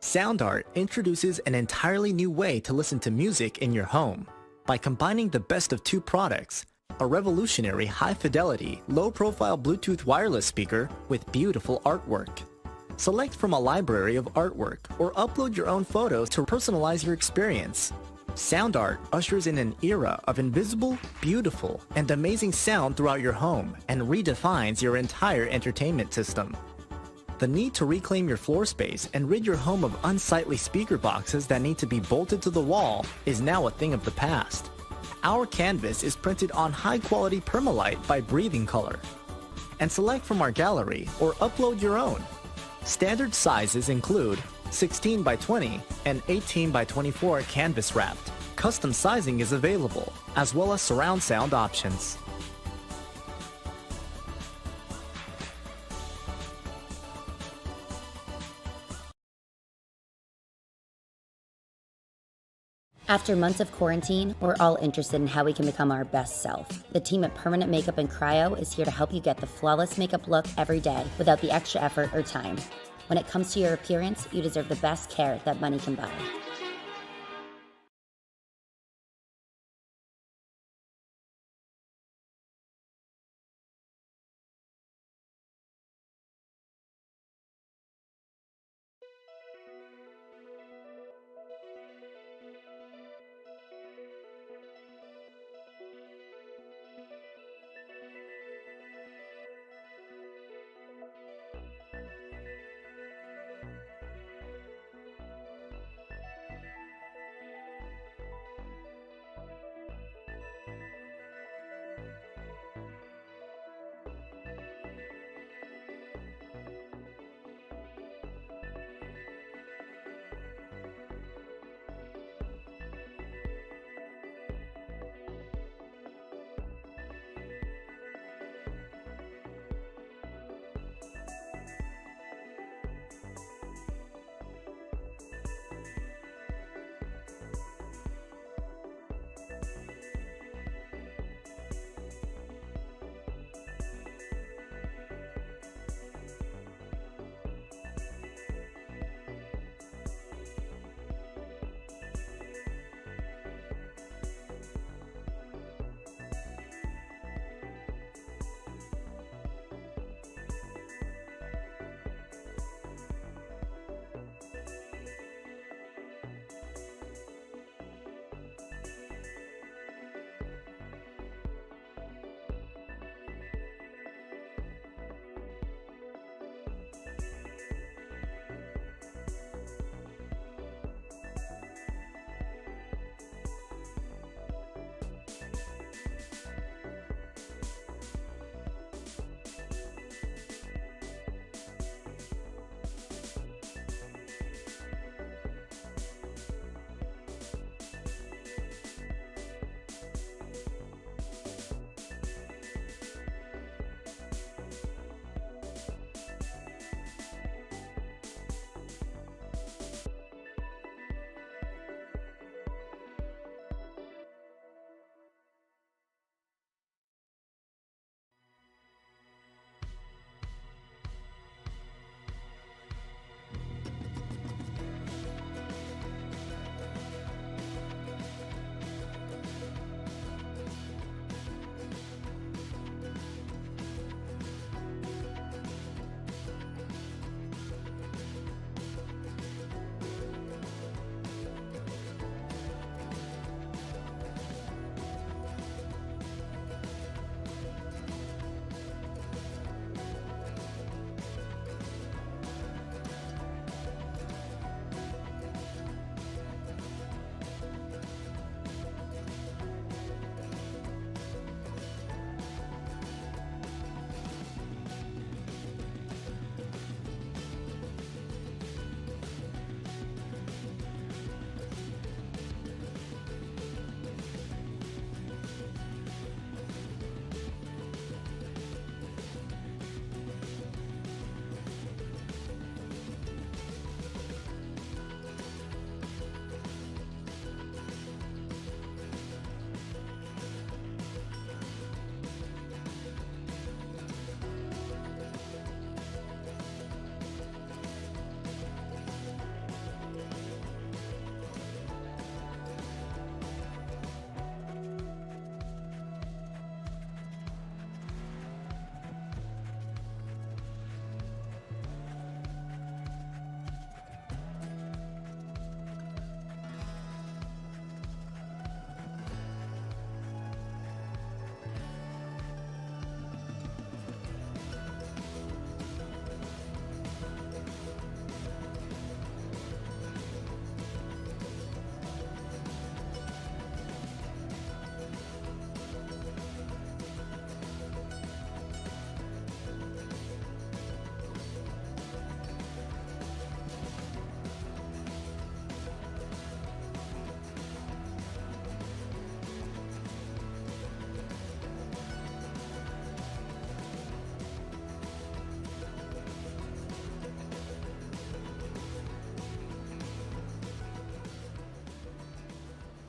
Sound Art introduces an entirely new way to listen to music in your home. By combining the best of two products, a revolutionary high-fidelity, low-profile Bluetooth wireless speaker with beautiful artwork. Select from a library of artwork or upload your own photos to personalize your experience. Sound Art ushers in an era of invisible, beautiful, and amazing sound throughout your home and redefines your entire entertainment system. The need to reclaim your floor space and rid your home of unsightly speaker boxes that need to be bolted to the wall is now a thing of the past. Our canvas is printed on high-quality permalite by Breathing Color. And select from our gallery or upload your own. Standard sizes include 16 by 20 and 18 by 24 canvas wrapped. Custom sizing is available, as well as surround sound options. After months of quarantine, we're all interested in how we can become our best self. The team at Permanent Makeup and Cryo is here to help you get the flawless makeup look every day without the extra effort or time. When it comes to your appearance, you deserve the best care that money can buy.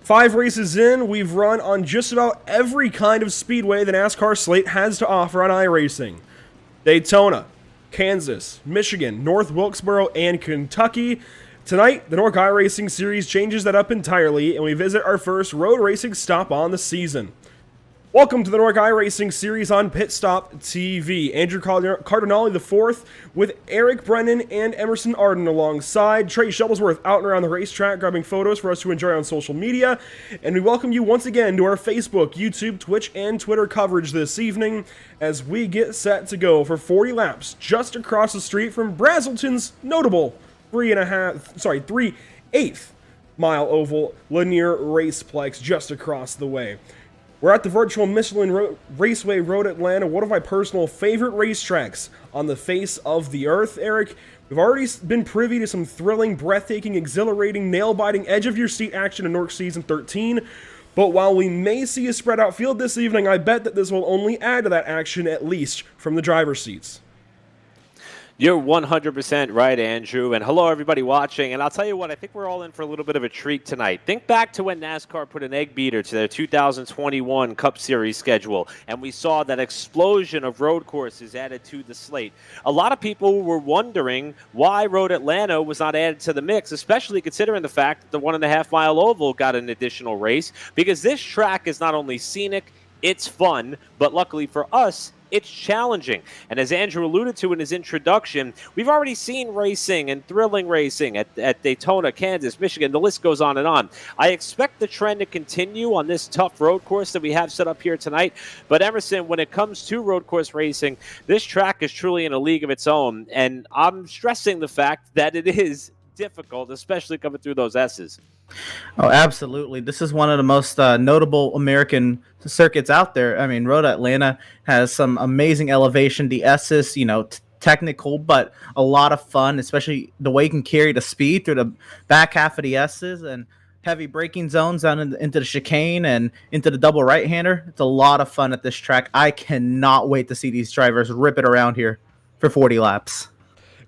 5 races in, we've run on just about every kind of speedway the NASCAR slate has to offer on iRacing. Daytona, Kansas, Michigan, North Wilkesboro, and Kentucky. Tonight, the NORC iRacing Series changes that up entirely, and we visit our first road racing stop on the season. Welcome to the NORC iRacing Series on Pit Stop TV. Andrew Cardinale IV with Eric Brennan and Emerson Arden alongside. Trey Shuttlesworth out and around the racetrack grabbing photos for us to enjoy on social media. And we welcome you once again to our Facebook, YouTube, Twitch, and Twitter coverage this evening as we get set to go for 40 laps just across the street from Brazelton's notable 3/8 mile oval linear raceplex just across the way. We're at the virtual Michelin Raceway Road Atlanta, one of my personal favorite racetracks on the face of the earth, Eric. We've already been privy to some thrilling, breathtaking, exhilarating, nail-biting, edge-of-your-seat action in NORC Season 13, but while we may see a spread-out field this evening, I bet that this will only add to that action, at least from the driver's seats. You're 100% right, Andrew, and hello everybody watching, and I'll tell you what, I think we're all in for a little bit of a treat tonight. Think back to when NASCAR put an egg beater to their 2021 Cup Series schedule, and we saw that explosion of road courses added to the slate. A lot of people were wondering why Road Atlanta was not added to the mix, especially considering the fact that the 1.5 mile oval got an additional race, because this track is not only scenic, it's fun, but luckily for us, it's challenging. And as Andrew alluded to in his introduction, we've already seen racing and thrilling racing at Daytona, Kansas, Michigan. The list goes on and on. I expect the trend to continue on this tough road course that we have set up here tonight. But Emerson, when it comes to road course racing, this track is truly in a league of its own. And I'm stressing the fact that it is difficult, especially coming through those S's. Oh, absolutely. This is one of the most notable American circuits out there. I mean, Road Atlanta has some amazing elevation. The S's, technical, but a lot of fun, especially the way you can carry the speed through the back half of the S's and heavy braking zones down into the chicane and into the double right-hander. It's a lot of fun at this track. I cannot wait to see these drivers rip it around here for 40 laps.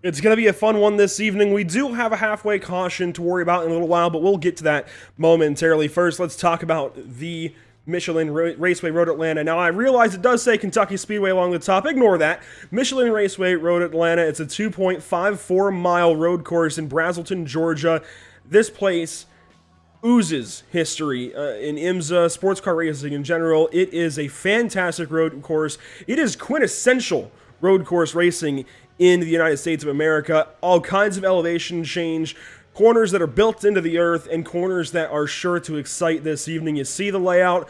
It's going to be a fun one this evening. We do have a halfway caution to worry about in a little while, but we'll get to that momentarily. First, let's talk about the Michelin Raceway Road Atlanta. Now, I realize it does say Kentucky Speedway along the top. Ignore that. Michelin Raceway Road Atlanta. It's a 2.54-mile road course in Brazelton, Georgia. This place oozes history in IMSA, sports car racing in general. It is a fantastic road course. It is quintessential road course racing in the United States of America. All kinds of elevation change, corners that are built into the earth, and corners that are sure to excite this evening. You see the layout.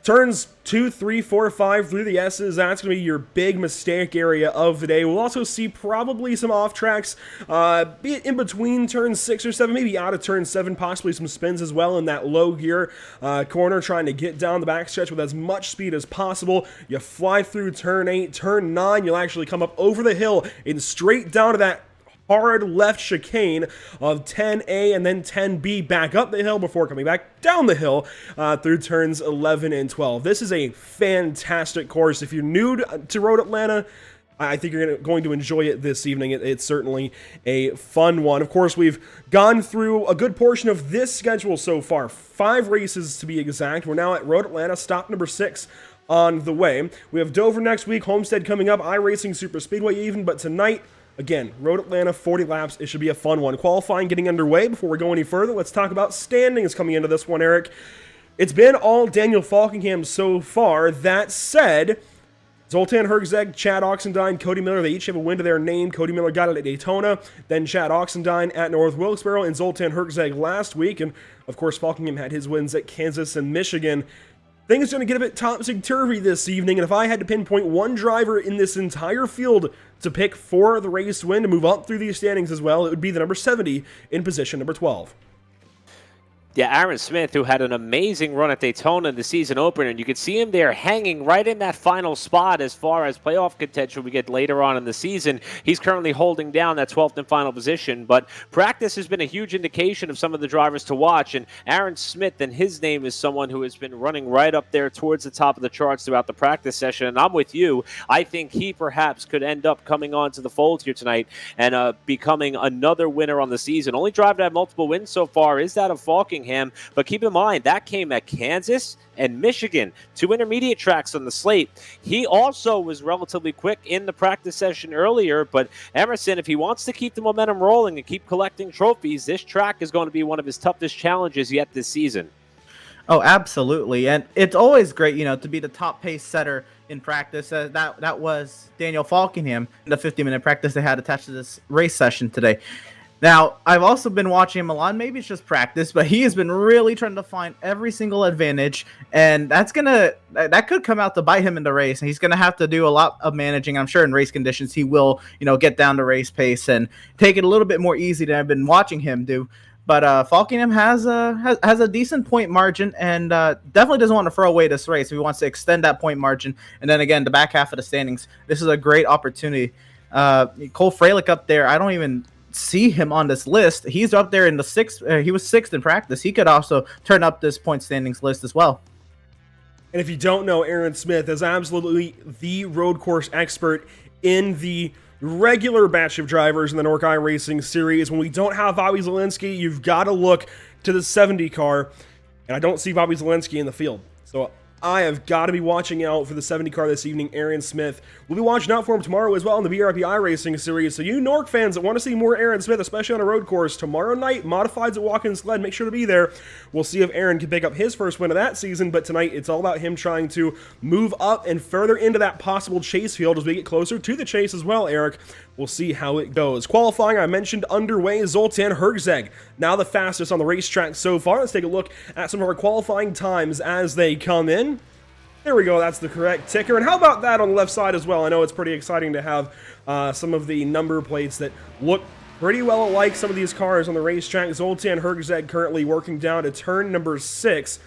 Turns 2, 3, 4, 5 through the S's. That's going to be your big mistake area of the day. We'll also see probably some off tracks, be it in between turns 6 or 7, maybe out of turn 7, possibly some spins as well in that low gear corner, trying to get down the backstretch with as much speed as possible. You fly through turn 8, turn 9, you'll actually come up over the hill and straight down to that hard left chicane of 10A and then 10B back up the hill before coming back down the hill through turns 11 and 12. This is a fantastic course. If you're new to Road Atlanta, I think you're going to enjoy it this evening. It's certainly a fun one. Of course, we've gone through a good portion of this schedule so far. 5 races to be exact. We're now at Road Atlanta, stop number 6 on the way. We have Dover next week, Homestead coming up, iRacing Super Speedway even, but tonight, again, Road Atlanta, 40 laps. It should be a fun one. Qualifying getting underway. Before we go any further, let's talk about standings coming into this one, Eric. It's been all Daniel Falkingham so far. That said, Zoltan Herczeg, Chad Oxendine, Cody Miller, they each have a win to their name. Cody Miller got it at Daytona, then Chad Oxendine at North Wilkesboro, and Zoltan Herczeg last week. And, of course, Falkingham had his wins at Kansas and Michigan. Things are going to get a bit topsy-turvy this evening, and if I had to pinpoint one driver in this entire field to pick for the race win to move up through these standings as well, it would be the number 70 in position number 12. Yeah, Aaron Smith, who had an amazing run at Daytona in the season opener, and you could see him there hanging right in that final spot as far as playoff contention we get later on in the season. He's currently holding down that 12th and final position, but practice has been a huge indication of some of the drivers to watch, and Aaron Smith, and his name is someone who has been running right up there towards the top of the charts throughout the practice session, and I'm with you. I think he perhaps could end up coming onto the fold here tonight and becoming another winner on the season. Only driver to have multiple wins so far is that of Falking. Falkingham. But keep in mind, that came at Kansas and Michigan, 2 intermediate tracks on the slate. He also was relatively quick in the practice session earlier, but Emerson, if he wants to keep the momentum rolling and keep collecting trophies, this track is going to be one of his toughest challenges yet this season. Oh, absolutely. And it's always great, to be the top pace setter in practice. That was Daniel Falkingham in the 50-minute practice they had attached to this race session today. Now, I've also been watching him a lot. Maybe it's just practice, but he has been really trying to find every single advantage, and that could come out to bite him in the race. And he's going to have to do a lot of managing. I'm sure in race conditions he will, get down to race pace and take it a little bit more easy than I've been watching him do. But Falkingham has a decent point margin, and definitely doesn't want to throw away this race if he wants to extend that point margin. And then again, the back half of the standings, this is a great opportunity. Cole Freilich up there, I don't even see him on this list. He's up there in the sixth. He was sixth in practice. He could also turn up this point standings list as well. And if you don't know, Aaron Smith is absolutely the road course expert in the regular batch of drivers in the NORC iRacing series. When we don't have Bobby Zalenski, you've got to look to the 70 car, and I don't see Bobby Zalenski in the field. So I have got to be watching out for the 70 car this evening, Aaron Smith. We'll be watching out for him tomorrow as well in the BRP iRacing series. So you NORC fans that want to see more Aaron Smith, especially on a road course, tomorrow night, Modifieds at Watkins Sled, make sure to be there. We'll see if Aaron can pick up his first win of that season, but tonight it's all about him trying to move up and further into that possible chase field as we get closer to the chase as well, Eric. We'll see how it goes. Qualifying, I mentioned underway, Zoltan Herzeg, now the fastest on the racetrack so far. Let's take a look at some of our qualifying times as they come in. There we go, that's the correct ticker. And how about that on the left side as well? I know it's pretty exciting to have some of the number plates that look pretty well alike, some of these cars on the racetrack. Zoltan Herzeg currently working down to turn number 6.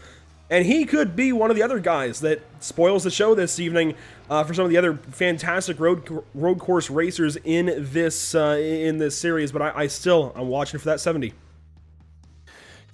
And he could be one of the other guys that spoils the show this evening for some of the other fantastic road course racers in this series. But I'm watching for that 70.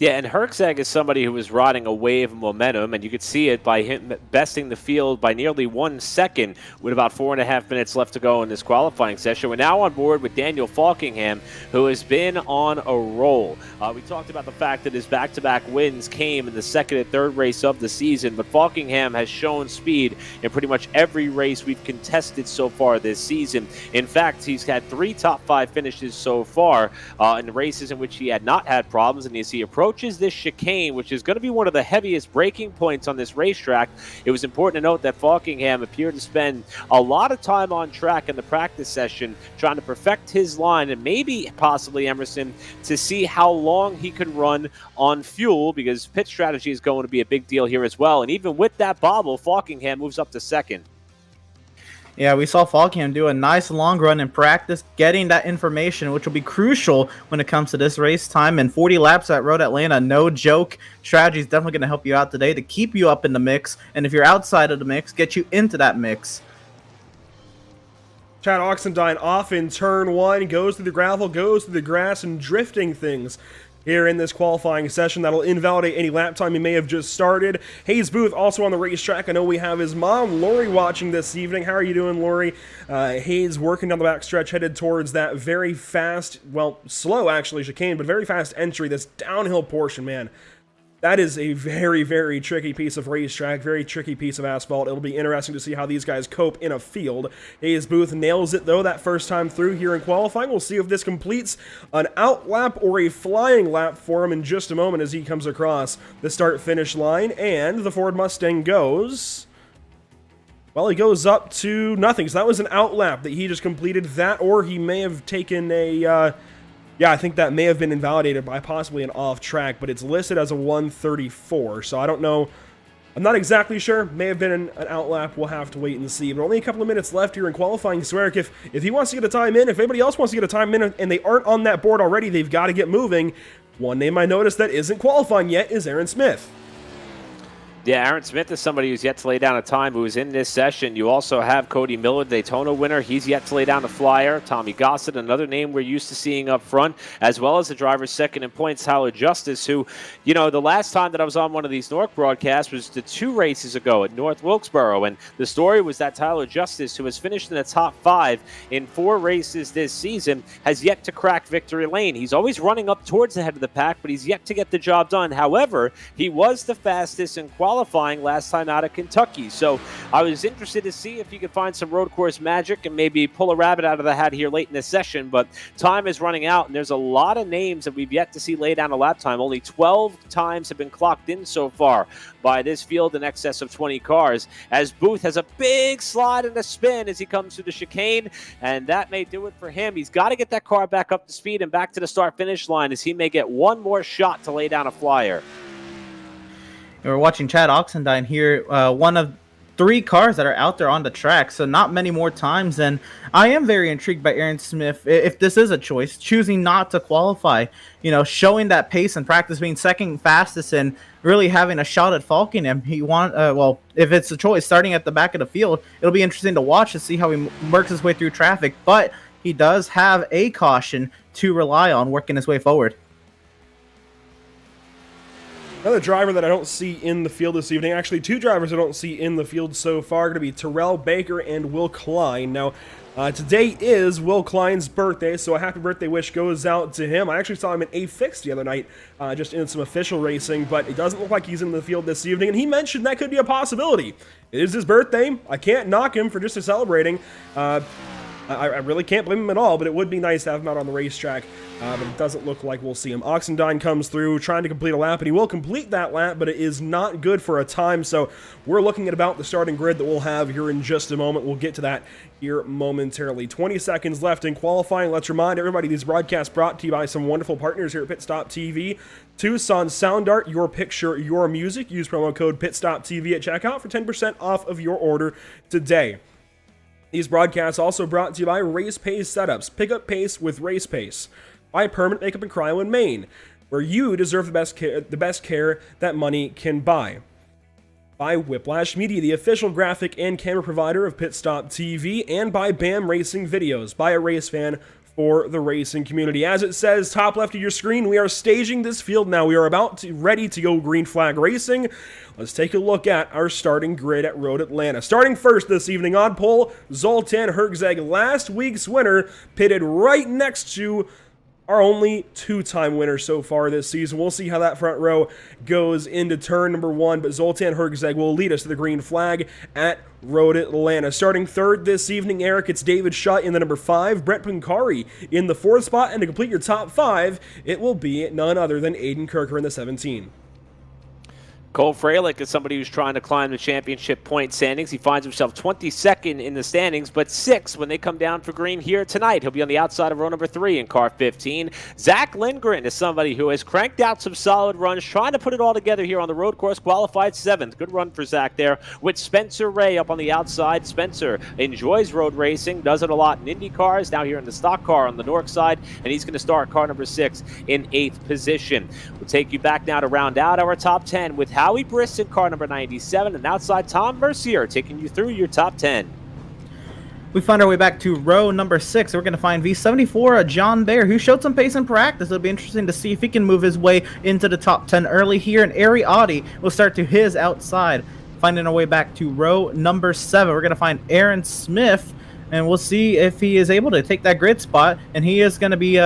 Yeah, and Herzeg is somebody who is riding a wave of momentum, and you could see it by him besting the field by nearly 1 second with about 4.5 minutes left to go in this qualifying session. We're now on board with Daniel Falkingham, who has been on a roll. We talked about the fact that his back-to-back wins came in the second and third race of the season, but Falkingham has shown speed in pretty much every race we've contested so far this season. In fact, he's had 3 top 5 finishes so far in the races in which he had not had problems, and as he approaches this chicane, which is going to be one of the heaviest braking points on this racetrack, it was important to note that Falkingham appeared to spend a lot of time on track in the practice session trying to perfect his line and maybe possibly Emerson to see how long he could run on fuel, because pit strategy is going to be a big deal here as well. And even with that bobble, Falkingham moves up to second. Yeah, we saw Falkingham do a nice long run in practice, getting that information, which will be crucial when it comes to this race time. And 40 laps at Road Atlanta, no joke. Strategy is definitely going to help you out today to keep you up in the mix. And if you're outside of the mix, get you into that mix. Chad Oxendine off in turn 1, goes through the gravel, goes through the grass, and drifting things here in this qualifying session. That'll invalidate any lap time he may have just started. Hayes Booth also on the racetrack. I know we have his mom, Lori, watching this evening. How are you doing, Lori? Hayes working down the backstretch, headed towards that very fast, well, slow actually, chicane, but very fast entry, this downhill portion, man. That is a very, very tricky piece of racetrack, very tricky piece of asphalt. It'll be interesting to see how these guys cope in a field. Hayes Booth nails it, though, that first time through here in qualifying. We'll see if this completes an out lap or a flying lap for him in just a moment as he comes across the start-finish line. And the Ford Mustang goes... well, he goes up to nothing. So that was an out lap that he just completed that, or he may have taken a... yeah, I think that may have been invalidated by possibly an off track, but it's listed as a 134, so I don't know. I'm not exactly sure. May have been an out lap. We'll have to wait and see. But only a couple of minutes left here in qualifying. So, Eric, if he wants to get a time in, if anybody else wants to get a time in and they aren't on that board already, they've got to get moving. One name I noticed that isn't qualifying yet is Aaron Smith. Yeah, Aaron Smith is somebody who's yet to lay down a time who is in this session. You also have Cody Miller, Daytona winner. He's yet to lay down a flyer. Tommy Gossett, another name we're used to seeing up front, as well as the driver's second in points, Tyler Justice, who, you know, the last time that I was on one of these NORC broadcasts was the 2 races ago at North Wilkesboro. And the story was that Tyler Justice, who has finished in the top 5 in 4 races this season, has yet to crack victory lane. He's always running up towards the head of the pack, but he's yet to get the job done. However, he was the fastest in qualifying last time out of Kentucky. So I was interested to see if he could find some road course magic and maybe pull a rabbit out of the hat here late in this session. But time is running out, and there's a lot of names that we've yet to see lay down a lap time. Only 12 times have been clocked in so far by this field in excess of 20 cars, as Booth has a big slide and a spin as he comes through the chicane, and that may do it for him. He's got to get that car back up to speed and back to the start-finish line, as he may get one more shot to lay down a flyer. We're watching Chad Oxendine here, one of 3 cars that are out there on the track, so not many more times. And I am very intrigued by Aaron Smith, if this is a choice, choosing not to qualify, you know, showing that pace in practice, being second fastest and really having a shot at Falkenham. He well, if it's a choice, starting at the back of the field, it'll be interesting to watch to see how he works his way through traffic, but he does have a caution to rely on working his way forward. Another driver that I don't see in the field this evening, actually 2 drivers I don't see in the field so far, going to be Terrell Baker and Will Klein. Now, today is Will Klein's birthday, so a happy birthday wish goes out to him. I actually saw him in A-Fix the other night, just in some official racing, but it doesn't look like he's in the field this evening, and he mentioned that could be a possibility. It is his birthday. I can't knock him for just celebrating. I really can't blame him at all, but it would be nice to have him out on the racetrack. But it doesn't look like we'll see him. Oxendine comes through trying to complete a lap, and he will complete that lap, but it is not good for a time. So we're looking at about the starting grid that we'll have here in just a moment. We'll get to that here momentarily. 20 seconds left in qualifying. Let's remind everybody these broadcasts brought to you by some wonderful partners here at Pit Stop TV. Tucson Sound Art, your picture, your music. Use promo code PitStopTV at checkout for 10% off of your order today. These broadcasts also brought to you by Race Pace Setups. Pick up pace with Race Pace. By Permanent Makeup and Cryo in Maine, where you deserve the best care that money can buy. By Whiplash Media, the official graphic and camera provider of Pit Stop TV, and by BAM Racing Videos, by a race fan for the racing community. As it says top left of your screen, we are staging this field now. We are ready to go green flag racing. Let's take a look at our starting grid at Road Atlanta. Starting first this evening on pole, Zoltan Herczeg, last week's winner, pitted right next to our only 2-time winner so far this season. We'll see how that front row goes into turn number 1, but Zoltan Herczeg will lead us to the green flag at Road Atlanta. Starting third this evening, Eric, it's David Shutt in the number 5, Brett Pincari in the 4th spot, and to complete your top 5, it will be none other than Aiden Kirker in the 17. Cole Freilich is somebody who's trying to climb the championship point standings. He finds himself 22nd in the standings, but 6th when they come down for green here tonight. He'll be on the outside of row number 3 in car 15. Zach Lindgren is somebody who has cranked out some solid runs, trying to put it all together here on the road course, qualified 7th. Good run for Zach there, with Spencer Ray up on the outside. Spencer enjoys road racing, does it a lot in Indy cars, now here in the stock car on the NORC side, and he's going to start car number 6 in 8th position. We'll take you back now to round out our top 10 with Howie Briss in car number 97, and outside Tom Mercier taking you through your top 10. We find our way back to row number 6. We're going to find V74 John Baer, who showed some pace in practice. It'll be interesting to see if he can move his way into the top 10 early here. And Ari Audi will start to his outside. Finding our way back to row number 7, we're going to find Aaron Smith, and we'll see if he is able to take that grid spot. And he is going to be,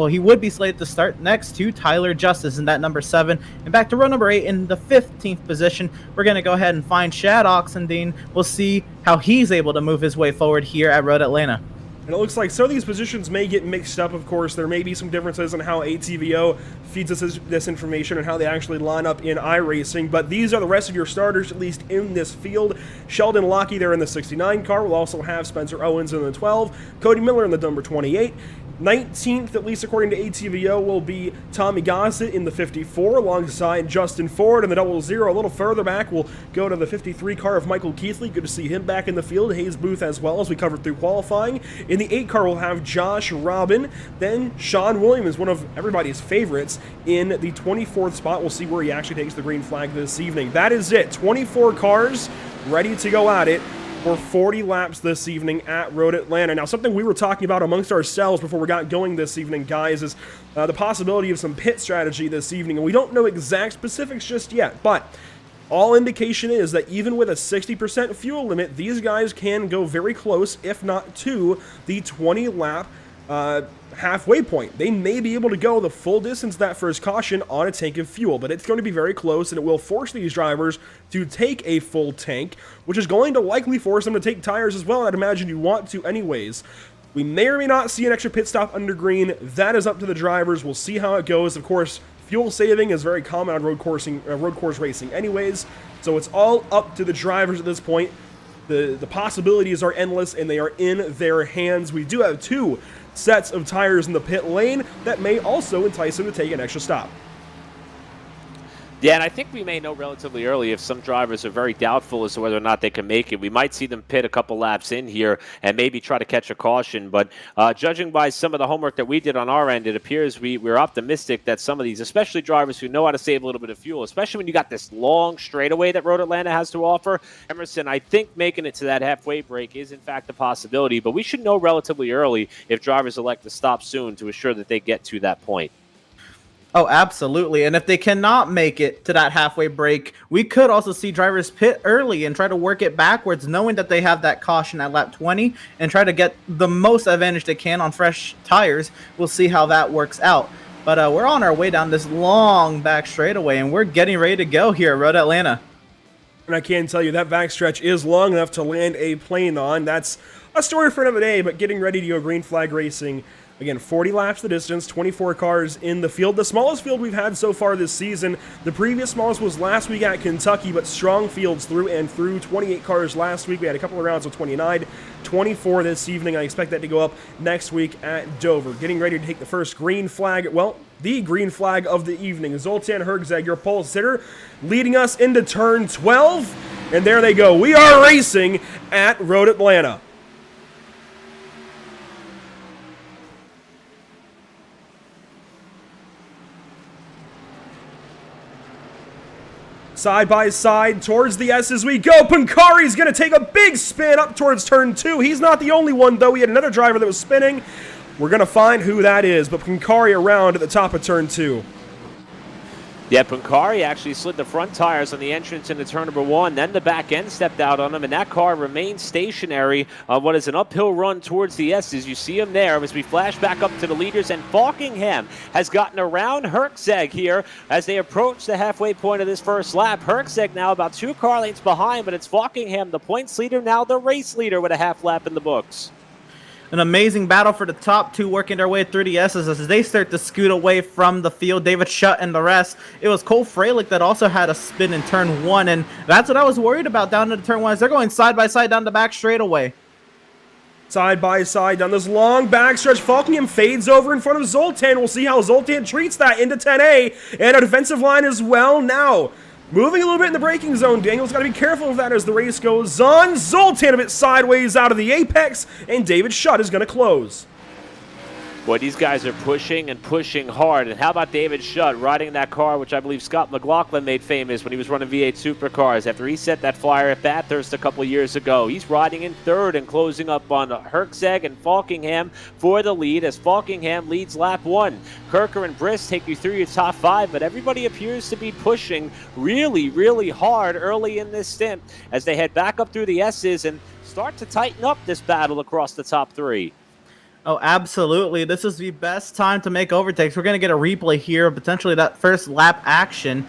he would be slated to start next to Tyler Justice in that number 7. And back to row number 8 in the 15th position, we're going to go ahead and find Chad Oxendine. We'll see how he's able to move his way forward here at Road Atlanta. And it looks like some of these positions may get mixed up, of course. There may be some differences in how ATVO feeds us this information and how they actually line up in iRacing, but these are the rest of your starters, at least in this field. Sheldon Lockie there in the 69 car. We'll also have Spencer Owens in the 12, Cody Miller in the number 28, 19th, at least according to ATVO, will be Tommy Gossett in the 54 alongside Justin Ford. In the 00, a little further back, we'll go to the 53 car of Michael Keithley. Good to see him back in the field. Hayes Booth as well, as we covered through qualifying. In the 8 car, we'll have Josh Robin. Then Sean Williams, one of everybody's favorites, in the 24th spot. We'll see where he actually takes the green flag this evening. That is it. 24 cars ready to go at it for 40 laps this evening at Road Atlanta. Now, something we were talking about amongst ourselves before we got going this evening, guys, is the possibility of some pit strategy this evening. And we don't know exact specifics just yet, but all indication is that even with a 60% fuel limit, these guys can go very close, if not to, the 20-lap halfway point. They may be able to go the full distance that first caution on a tank of fuel, but it's going to be very close, and it will force these drivers to take a full tank, which is going to likely force them to take tires as well, and I'd imagine you want to anyways. We may or may not see an extra pit stop under green. That is up to the drivers. We'll see how it goes. Of course, fuel saving is very common on road course racing anyways, so it's all up to the drivers at this point. The possibilities are endless, and they are in their hands. We do have 2 sets of tires in the pit lane that may also entice them to take an extra stop. Yeah, and I think we may know relatively early if some drivers are very doubtful as to whether or not they can make it. We might see them pit a couple laps in here and maybe try to catch a caution. But judging by some of the homework that we did on our end, it appears we're optimistic that some of these, especially drivers who know how to save a little bit of fuel, especially when you got this long straightaway that Road Atlanta has to offer. Emerson, I think making it to that halfway break is in fact a possibility, but we should know relatively early if drivers elect to stop soon to assure that they get to that point. Oh, absolutely. And if they cannot make it to that halfway break, we could also see drivers pit early and try to work it backwards, knowing that they have that caution at lap 20 and try to get the most advantage they can on fresh tires. We'll see how that works out. But we're on our way down this long back straightaway, and we're getting ready to go here at Road Atlanta. And I can tell you that backstretch is long enough to land a plane on. That's a story for another day, but getting ready to go green flag racing. Again, 40 laps the distance, 24 cars in the field. The smallest field we've had so far this season. The previous smallest was last week at Kentucky, but strong fields through and through. 28 cars last week. We had a couple of rounds of 29. 24 this evening. I expect that to go up next week at Dover. Getting ready to take the first green flag. Well, the green flag of the evening. Zoltan Hergzeg, your pole sitter, leading us into turn 12. And there they go. We are racing at Road Atlanta. Side by side towards the S as we go. Pancari's going to take a big spin up towards turn 2. He's not the only one, though. We had another driver that was spinning. We're going to find who that is, but Pancari around at the top of turn 2. Yeah, Pancari actually slid the front tires on the entrance into turn number 1. Then the back end stepped out on him, and that car remained stationary on what is an uphill run towards the S's. You see him there as we flash back up to the leaders, and Falkingham has gotten around Hergzeg here as they approach the halfway point of this first lap. Hergzeg now about 2 car lengths behind, but it's Falkingham, the points leader, now the race leader with a half lap in the books. An amazing battle for the top 2 working their way through the S's as they start to scoot away from the field. David Shutt and the rest. It was Cole Freilich that also had a spin in turn 1, and that's what I was worried about down into turn 1. As they're going side by side down the back straightaway. Side by side down this long backstretch. Falkingham fades over in front of Zoltan. We'll see how Zoltan treats that into 10A and a defensive line as well. Now, moving a little bit in the braking zone. Daniel's got to be careful of that as the race goes on. Zoltan a bit sideways out of the apex, and David Shutt is going to close. Boy, these guys are pushing and pushing hard. And how about David Shutt riding that car, which I believe Scott McLaughlin made famous when he was running V8 Supercars after he set that flyer at Bathurst a couple years ago. He's riding in third and closing up on Hergzeg and Falkingham for the lead as Falkingham leads lap 1. Kirker and Briss take you through your top 5, but everybody appears to be pushing really, really hard early in this stint as they head back up through the S's and start to tighten up this battle across the top 3. Oh, absolutely. This is the best time to make overtakes. We're going to get a replay here, potentially that first lap action.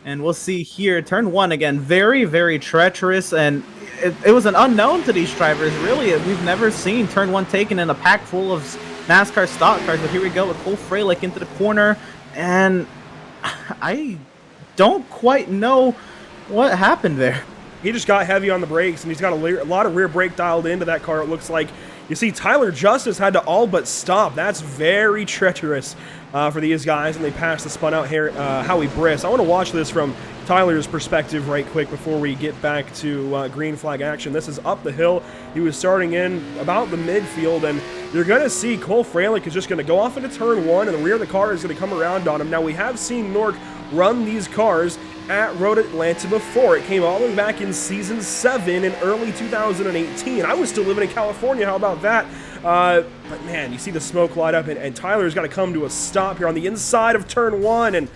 And we'll see here, turn 1 again, very, very treacherous. And it was an unknown to these drivers, really. We've never seen turn 1 taken in a pack full of NASCAR stock cars. But here we go with Cole Freilich into the corner. And I don't quite know what happened there. He just got heavy on the brakes, and he's got a lot of rear brake dialed into that car, it looks like. you see Tyler Justice had to all but stop. That's very treacherous for these guys, and they pass the spun out here, Howie Briss. I want to watch this from Tyler's perspective right quick before we get back to green flag action. This is up the hill. He was starting in about the midfield, and you're going to see Cole Fralick is just going to go off into turn 1, and the rear of the car is going to come around on him. Now, we have seen NORC run these cars at Road Atlanta before. It came all the way back in Season 7 in early 2018. I was still living in California. How about that? But man, you see the smoke light up, and Tyler's got to come to a stop here on the inside of turn 1, and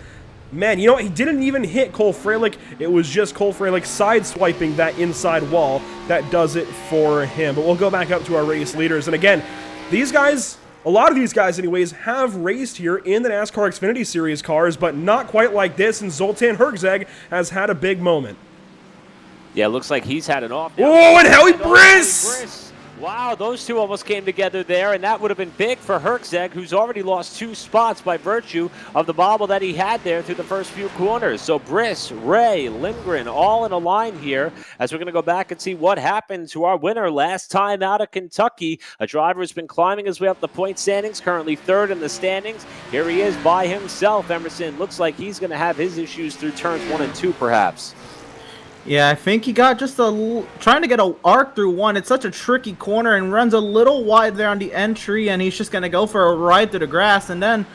man, you know what? He didn't even hit Cole Fralick. It was just Cole Fralick sideswiping that inside wall that does it for him. But we'll go back up to our race leaders. And again, these guys, a lot of these guys anyways, have raced here in the NASCAR Xfinity Series cars, but not quite like this, and Zoltan Herzeg has had a big moment. Yeah, it looks like he's had an off. Oh, and Howie Briss! Wow, those two almost came together there, and that would have been big for Herzeg, who's already lost 2 spots by virtue of the bobble that he had there through the first few corners. So Briss, Ray, Lindgren, all in a line here as we're going to go back and see what happened to our winner last time out of Kentucky. A driver who's been climbing his way up the point standings, currently 3rd in the standings. Here he is by himself. Emerson looks like he's going to have his issues through turns 1 and 2, perhaps. Yeah, I think he got just trying to get an arc through 1. It's such a tricky corner and runs a little wide there on the entry, and he's just going to go for a ride through the grass. And then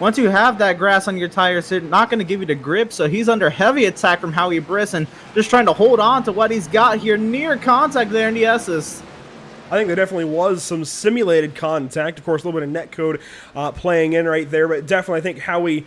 once you have that grass on your tires, it's not going to give you the grip. So he's under heavy attack from Howie Briss and just trying to hold on to what he's got here. Near contact there in the S's. I think there definitely was some simulated contact. Of course, a little bit of netcode playing in right there, but definitely I think Howie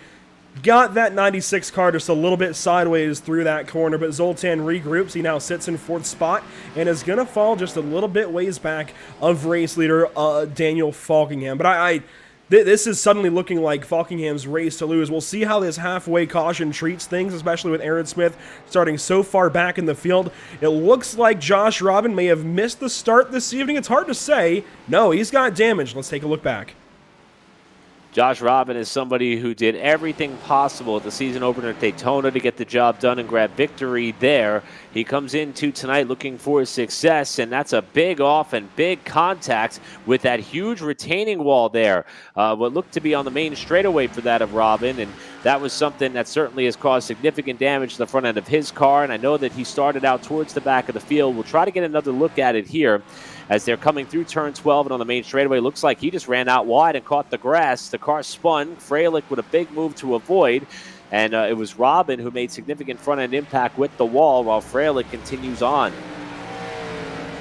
got that 96 car just a little bit sideways through that corner, but Zoltan regroups. He now sits in 4th spot and is going to fall just a little bit ways back of race leader Daniel Falkingham. But this is suddenly looking like Falkingham's race to lose. We'll see how this halfway caution treats things, especially with Aaron Smith starting so far back in the field. It looks like Josh Robin may have missed the start this evening. It's hard to say. No, he's got damage. Let's take a look back. Josh Robin is somebody who did everything possible at the season opener at Daytona to get the job done and grab victory there. He comes into tonight looking for success, and that's a big off and big contact with that huge retaining wall there. What looked to be on the main straightaway for that of Robin, and that was something that certainly has caused significant damage to the front end of his car, and I know that he started out towards the back of the field. We'll try to get another look at it here as they're coming through turn 12 and on the main straightaway. Looks like he just ran out wide and caught the grass. The car spun. Fralick with a big move to avoid. And it was Robin who made significant front-end impact with the wall while Fralick continues on.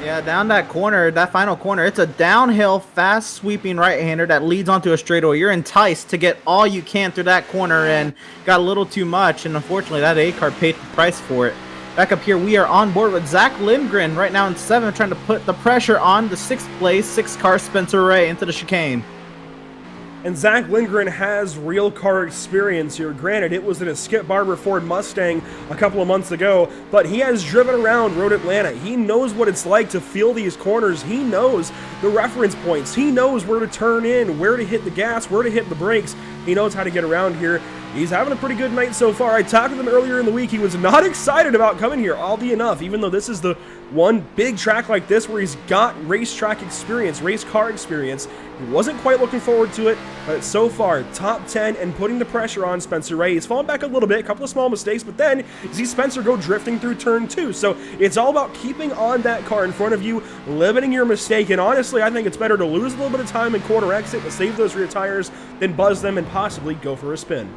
Yeah, down that corner, that final corner, it's a downhill, fast-sweeping right-hander that leads onto a straightaway. You're enticed to get all you can through that corner and got a little too much. And unfortunately, that A-car paid the price for it. Back up here, we are on board with Zach Lindgren right now in 7th, trying to put the pressure on the 6th place, 6-car Spencer Ray into the chicane. And Zach Lindgren has real car experience here. Granted, it was in a Skip Barber Ford Mustang a couple of months ago, but he has driven around Road Atlanta. He knows what it's like to feel these corners. He knows the reference points. He knows where to turn in, where to hit the gas, where to hit the brakes. He knows how to get around here. He's having a pretty good night so far. I talked to him earlier in the week. He was not excited about coming here, oddly enough, even though this is the one big track like this where he's got racetrack experience, race car experience. He wasn't quite looking forward to it, but so far, top 10 and putting the pressure on Spencer Ray. He's fallen back a little bit, a couple of small mistakes, but then you see Spencer go drifting through turn 2. So it's all about keeping on that car in front of you, limiting your mistake, and honestly, I think it's better to lose a little bit of time in corner exit to save those rear tires than buzz them and possibly go for a spin.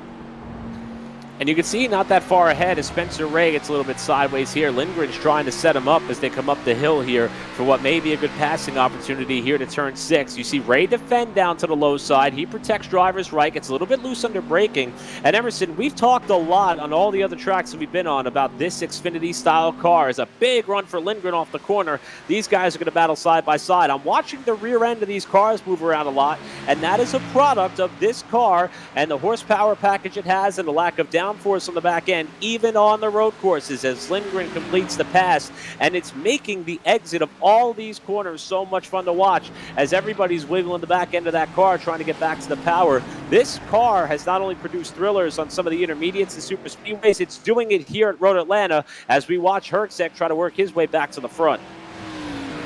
And you can see not that far ahead as Spencer Ray gets a little bit sideways here. Lindgren's trying to set him up as they come up the hill here for what may be a good passing opportunity here to turn 6. You see Ray defend down to the low side. He protects driver's right, gets a little bit loose under braking. And Emerson, we've talked a lot on all the other tracks that we've been on about this Xfinity style car. It's a big run for Lindgren off the corner. These guys are going to battle side by side. I'm watching the rear end of these cars move around a lot, and that is a product of this car and the horsepower package it has and the lack of downforce on the back end, even on the road courses, as Lindgren completes the pass. And it's making the exit of all these corners so much fun to watch as everybody's wiggling the back end of that car trying to get back to the power. This car has not only produced thrillers on some of the intermediates and super speedways, it's doing it here at Road Atlanta as we watch Herzeg try to work his way back to the front.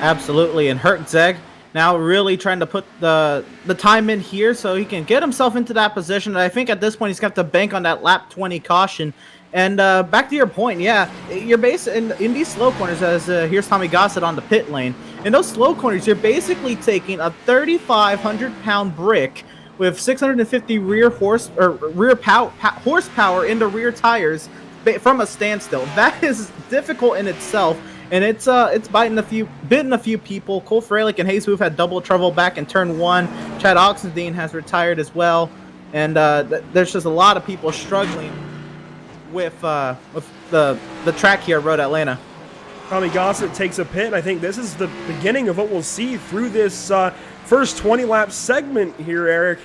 Absolutely, and Herzeg now really trying to put the time in here so he can get himself into that position. And I think at this point he's got to bank on that lap 20 caution. And back to your point, yeah, you're in these slow corners, as here's Tommy Gossett on the pit lane. In those slow corners, you're basically taking a 3,500-pound brick with 650 horsepower in the rear tires from a standstill. That is difficult in itself, and it's bitten a few people. Cole Freilich and Hayes Booth had double trouble back in turn 1. Chad Oxendine has retired as well, and there's just a lot of people struggling with the track here at Road Atlanta. Tommy Gossett takes a pit, and I think this is the beginning of what we'll see through this first 20-lap segment here, Eric.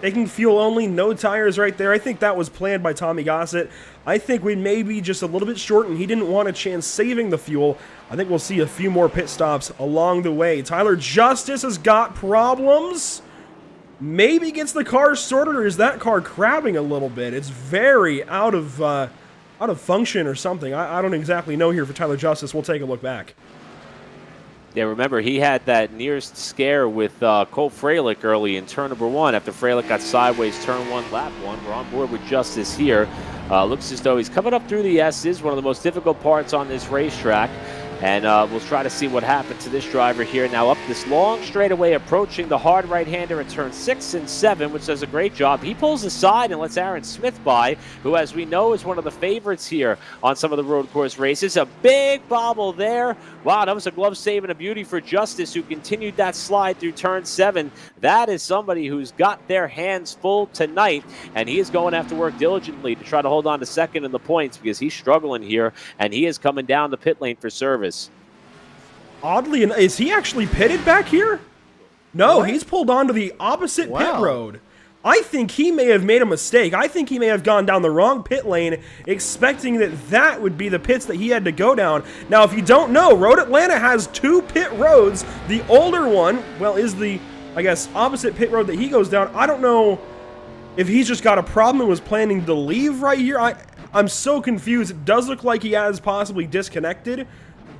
Taking fuel only, no tires right there. I think that was planned by Tommy Gossett. I think we may be just a little bit short, and he didn't want a chance saving the fuel. I think we'll see a few more pit stops along the way. Tyler Justice has got problems. Maybe gets the car sorted, or is that car crabbing a little bit? It's very out of function or something. I don't exactly know here for Tyler Justice. We'll take a look back. Yeah, remember, he had that nearest scare with Cole Freilich early in turn number 1 after Freilich got sideways turn 1, lap 1. We're on board with Justice here. Looks as though he's coming up through the S's, one of the most difficult parts on this racetrack. And we'll try to see what happened to this driver here. Now up this long straightaway, approaching the hard right-hander in turn 6 and 7, which does a great job. He pulls aside and lets Aaron Smith by, who, as we know, is one of the favorites here on some of the road course races. A big bobble there. Wow, that was a glove save and a beauty for Justice, who continued that slide through turn 7. That is somebody who's got their hands full tonight, and he is going to have to work diligently to try to hold on to second in the points, because he's struggling here, and he is coming down the pit lane for service. Oddly, is he actually pitted back here? No, he's pulled onto the opposite pit road. I think he may have made a mistake. I think he may have gone down the wrong pit lane, expecting that would be the pits that he had to go down. Now, if you don't know, Road Atlanta has 2 pit roads. The older one, well, is the, I guess, opposite pit road that he goes down. I don't know if he's just got a problem and was planning to leave right here. I'm so confused. It does look like he has possibly disconnected.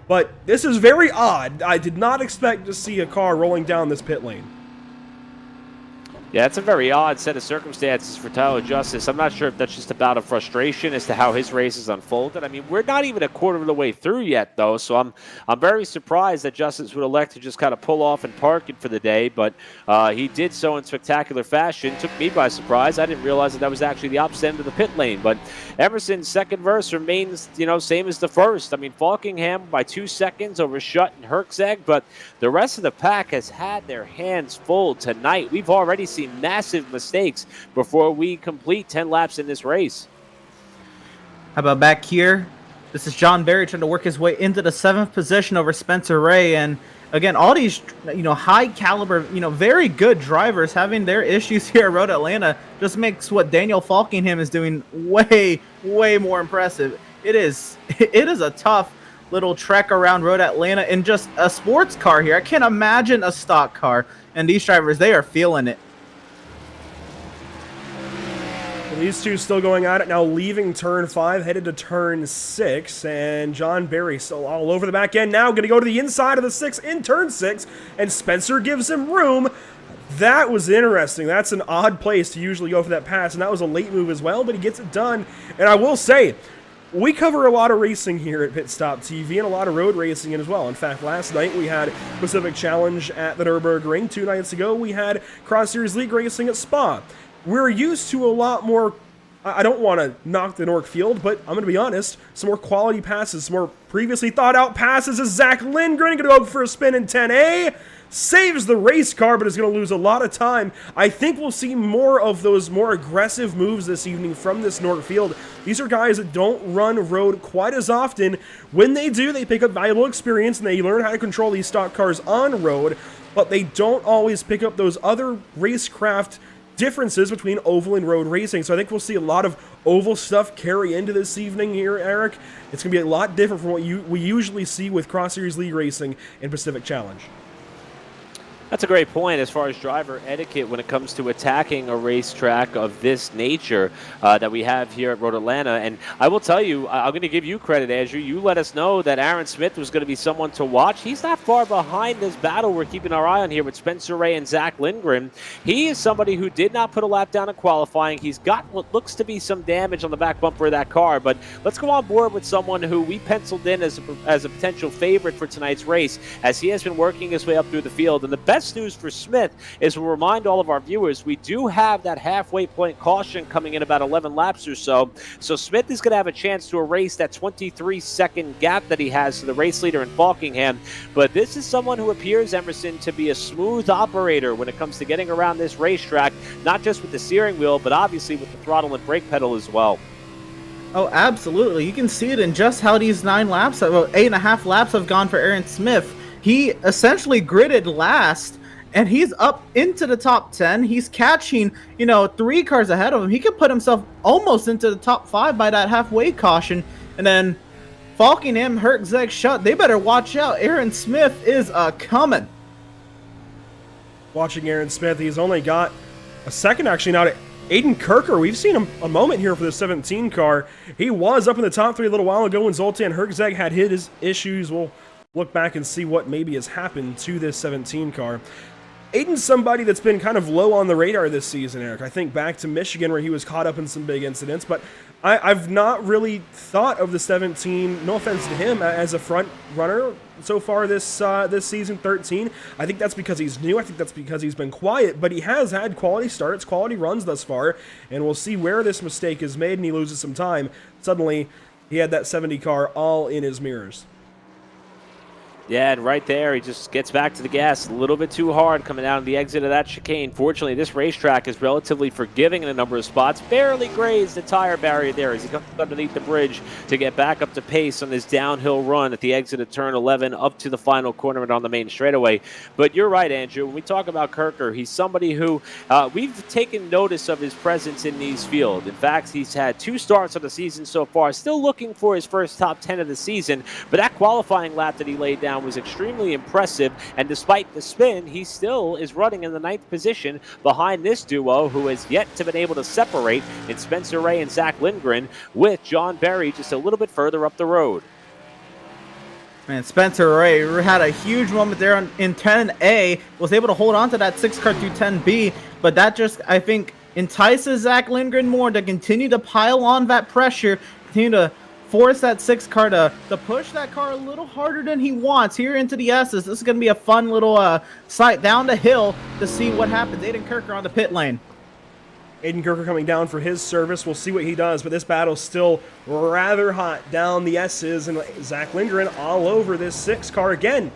But this is very odd. I did not expect to see a car rolling down this pit lane. Yeah, it's a very odd set of circumstances for Tyler Justice. I'm not sure if that's just about a frustration as to how his race has unfolded. I mean, we're not even a quarter of the way through yet, though, so I'm very surprised that Justice would elect to just kind of pull off and park it for the day, but he did so in spectacular fashion. Took me by surprise. I didn't realize that was actually the opposite end of the pit lane, but Emerson's second verse remains, same as the first. I mean, Falkingham by 2 seconds over Schutt and Herczeg, but the rest of the pack has had their hands full tonight. We've already seen massive mistakes before we complete 10 laps in this race. How about back here? This is John Berry trying to work his way into the 7th position over Spencer Ray. And again, all these, high caliber, very good drivers having their issues here at Road Atlanta just makes what Daniel Falkingham is doing way, way more impressive. It is a tough little trek around Road Atlanta in just a sports car here. I can't imagine a stock car. And these drivers, they are feeling it. These two still going at it now, leaving turn 5, headed to turn 6, and John Berry still all over the back end now, going to go to the inside of the 6 in turn 6, and Spencer gives him room. That was interesting. That's an odd place to usually go for that pass, and that was a late move as well, but he gets it done. And I will say, we cover a lot of racing here at Pit Stop TV and a lot of road racing as well. In fact, last night we had Pacific Challenge at the Nürburgring. 2 nights ago we had Cross Series League racing at Spa. We're used to a lot more, I don't want to knock the NORC field, but I'm going to be honest, some more quality passes, some more previously thought out passes as Zach Lindgren going to go for a spin in 10A. Saves the race car, but is going to lose a lot of time. I think we'll see more of those more aggressive moves this evening from this NORC field. These are guys that don't run road quite as often. When they do, they pick up valuable experience and they learn how to control these stock cars on road, but they don't always pick up those other racecraft differences between oval and road racing. So I think we'll see a lot of oval stuff carry into this evening here, Eric. It's going to be a lot different from what we usually see with Cross Series League racing and Pacific Challenge. That's a great point as far as driver etiquette when it comes to attacking a racetrack of this nature that we have here at Road Atlanta. And I will tell you, I'm going to give you credit, Andrew. You let us know that Aaron Smith was going to be someone to watch. He's not far behind this battle we're keeping our eye on here with Spencer Ray and Zach Lindgren. He is somebody who did not put a lap down in qualifying. He's got what looks to be some damage on the back bumper of that car. But let's go on board with someone who we penciled in as a potential favorite for tonight's race, as he has been working his way up through the field. And the best news for Smith is we'll remind all of our viewers, we do have that halfway point caution coming in about 11 laps or so. So Smith is going to have a chance to erase that 23-second gap that he has to the race leader in Falkingham. But this is someone who appears, Emerson, to be a smooth operator when it comes to getting around this racetrack, not just with the steering wheel, but obviously with the throttle and brake pedal as well. Oh, absolutely. You can see it in just how these 9 laps, well, 8.5 laps have gone for Aaron Smith. He essentially gridded last, and he's up into the top 10. He's catching, 3 cars ahead of him. He could put himself almost into the top 5 by that halfway caution. And then Falkingham, Hertzeg, Shutt, they better watch out. Aaron Smith is coming. Watching Aaron Smith, he's only got a second actually now to Aiden Kirker. We've seen him a moment here for the 17 car. He was up in the top 3 a little while ago when Zoltan Hertzeg had his issues. We'll look back and see what maybe has happened to this 17 car. Aiden's somebody that's been kind of low on the radar this season, Eric. I think back to Michigan where he was caught up in some big incidents, but I've not really thought of the 17, no offense to him, as a front runner so far this season, 13. I think that's because he's new. I think that's because he's been quiet, but he has had quality starts, quality runs thus far, and we'll see where this mistake is made and he loses some time. Suddenly, he had that 70 car all in his mirrors. Yeah, and right there, he just gets back to the gas a little bit too hard coming out of the exit of that chicane. Fortunately, this racetrack is relatively forgiving in a number of spots. Barely grazed the tire barrier there as he comes underneath the bridge to get back up to pace on his downhill run at the exit of turn 11 up to the final corner and on the main straightaway. But you're right, Andrew. When we talk about Kirker, he's somebody who we've taken notice of his presence in these fields. In fact, he's had 2 starts of the season so far, still looking for his first top 10 of the season. But that qualifying lap that he laid down was extremely impressive, and despite the spin, he still is running in the 9th position behind this duo who has yet to been able to separate in Spencer Ray and Zach Lindgren, with John Berry just a little bit further up the road. Man, Spencer Ray had a huge moment there in 10A, was able to hold on to that 6 car through 10B, but that just, I think, entices Zach Lindgren more to continue to pile on that pressure, continue to force that 6 car to push that car a little harder than he wants here into the S's. This is going to be a fun little sight down the hill to see what happens. Aiden Kirker on the pit lane. Aiden Kirker coming down for his service. We'll see what he does, but this battle's still rather hot down the S's, and Zach Lindgren all over this 6 car again.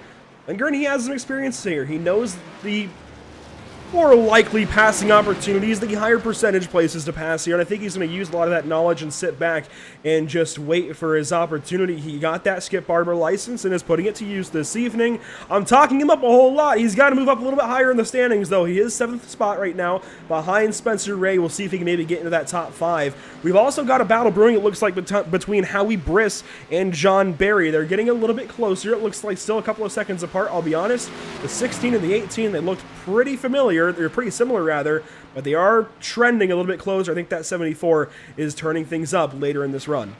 Lindgren, he has some experience here. He knows the more likely passing opportunities, the higher percentage places to pass here, and I think he's going to use a lot of that knowledge and sit back and just wait for his opportunity. He got that Skip Barber license and is putting it to use this evening. I'm talking him up a whole lot. He's got to move up a little bit higher in the standings, though. He is 7th spot right now behind Spencer Ray. We'll see if he can maybe get into that top 5. We've also got a battle brewing, it looks like, between Howie Briss and John Berry. They're getting a little bit closer. It looks like still a couple of seconds apart, I'll be honest. The 16 and the 18, they looked pretty familiar. They're pretty similar, rather, but they are trending a little bit closer. I think that 74 is turning things up later in this run.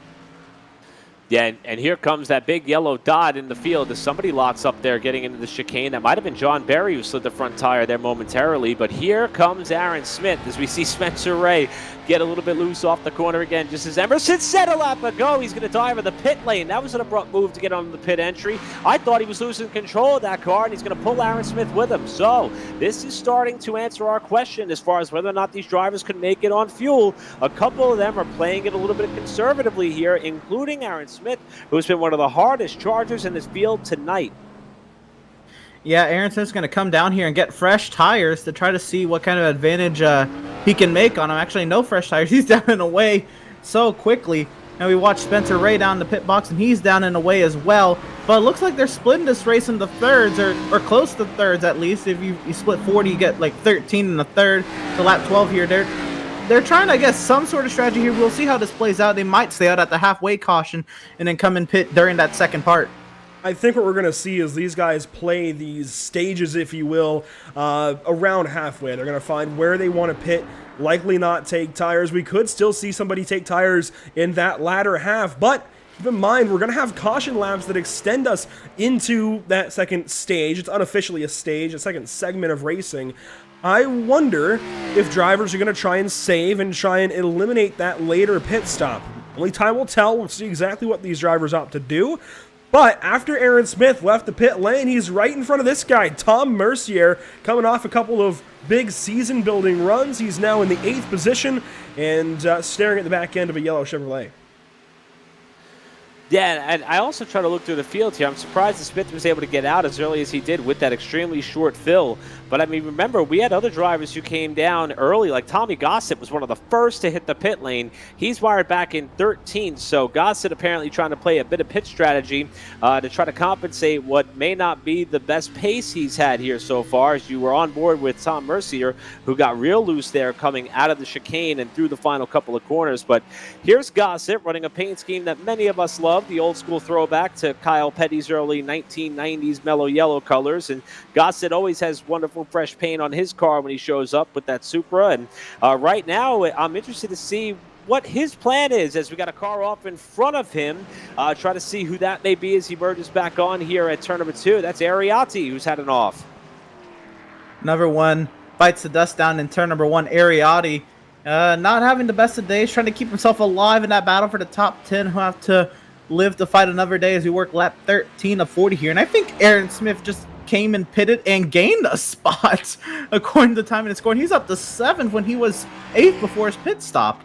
Yeah, and here comes that big yellow dot in the field as somebody locks up there getting into the chicane. That might have been John Berry who slid the front tire there momentarily, but here comes Aaron Smith as we see Spencer Ray get a little bit loose off the corner again. Just as Emerson said a lap ago, he's going to dive in the pit lane. That was an abrupt move to get on the pit entry. I thought he was losing control of that car, and he's going to pull Aaron Smith with him. So this is starting to answer our question as far as whether or not these drivers can make it on fuel. A couple of them are playing it a little bit conservatively here, including Aaron Smith, who's been one of the hardest chargers in this field tonight. Yeah, Aaron Smith's going to come down here and get fresh tires to try to see what kind of advantage he can make on him. Actually, no fresh tires. He's down and away so quickly. And we watch Spencer Ray down in the pit box, and he's down and away as well. But it looks like they're splitting this race into thirds, or close to thirds at least. If you split 40, you get like 13 in the third. So lap 12 here. They're trying to, I guess, some sort of strategy here. We'll see how this plays out. They might stay out at the halfway caution and then come and pit during that second part. I think what we're going to see is these guys play these stages, if you will, around halfway. They're going to find where they want to pit, likely not take tires. We could still see somebody take tires in that latter half, but keep in mind, we're going to have caution laps that extend us into that second stage. It's unofficially a stage, a second segment of racing. I wonder if drivers are going to try and save and try and eliminate that later pit stop. Only time will tell. We'll see exactly what these drivers opt to do. But after Aaron Smith left the pit lane, he's right in front of this guy, Tom Mercier, coming off a couple of big season-building runs. He's now in the 8th position and staring at the back end of a yellow Chevrolet. Yeah, and I also try to look through the field here. I'm surprised that Smith was able to get out as early as he did with that extremely short fill. But, I mean, remember, we had other drivers who came down early. Like Tommy Gossett was one of the first to hit the pit lane. He's wired back in 13th. So Gossett apparently trying to play a bit of pit strategy to try to compensate what may not be the best pace he's had here so far. As you were on board with Tom Mercier, who got real loose there coming out of the chicane and through the final couple of corners. But here's Gossett running a paint scheme that many of us love. The old school throwback to Kyle Petty's early 1990s mellow yellow colors. And Gossett always has wonderful fresh paint on his car when he shows up with that Supra. And right now, I'm interested to see what his plan is as we got a car off in front of him. Try to see who that may be as he merges back on here at turn number 2. That's Ariati, who's had an off. Number 1 bites the dust down in turn number 1. Ariati not having the best of days, trying to keep himself alive in that battle for the top 10, who have to live to fight another day as we work lap 13 of 40 here. And I think Aaron Smith just came and pitted and gained a spot according to time and score. And he's up to 7th when he was 8th before his pit stop.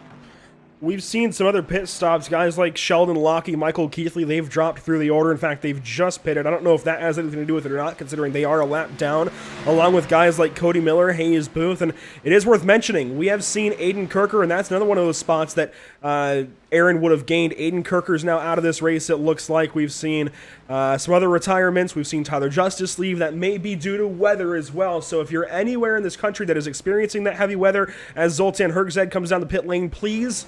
We've seen some other pit stops, guys like Sheldon Lockie, Michael Keithley, they've dropped through the order. In fact, they've just pitted. I don't know if that has anything to do with it or not, considering they are a lap down, along with guys like Cody Miller, Hayes Booth. And it is worth mentioning, we have seen Aiden Kirker, and that's another one of those spots that Aaron would have gained. Aiden Kirker's now out of this race, it looks like. We've seen some other retirements. We've seen Tyler Justice leave. That may be due to weather as well. So if you're anywhere in this country that is experiencing that heavy weather as Zoltan Hergzeg comes down the pit lane, please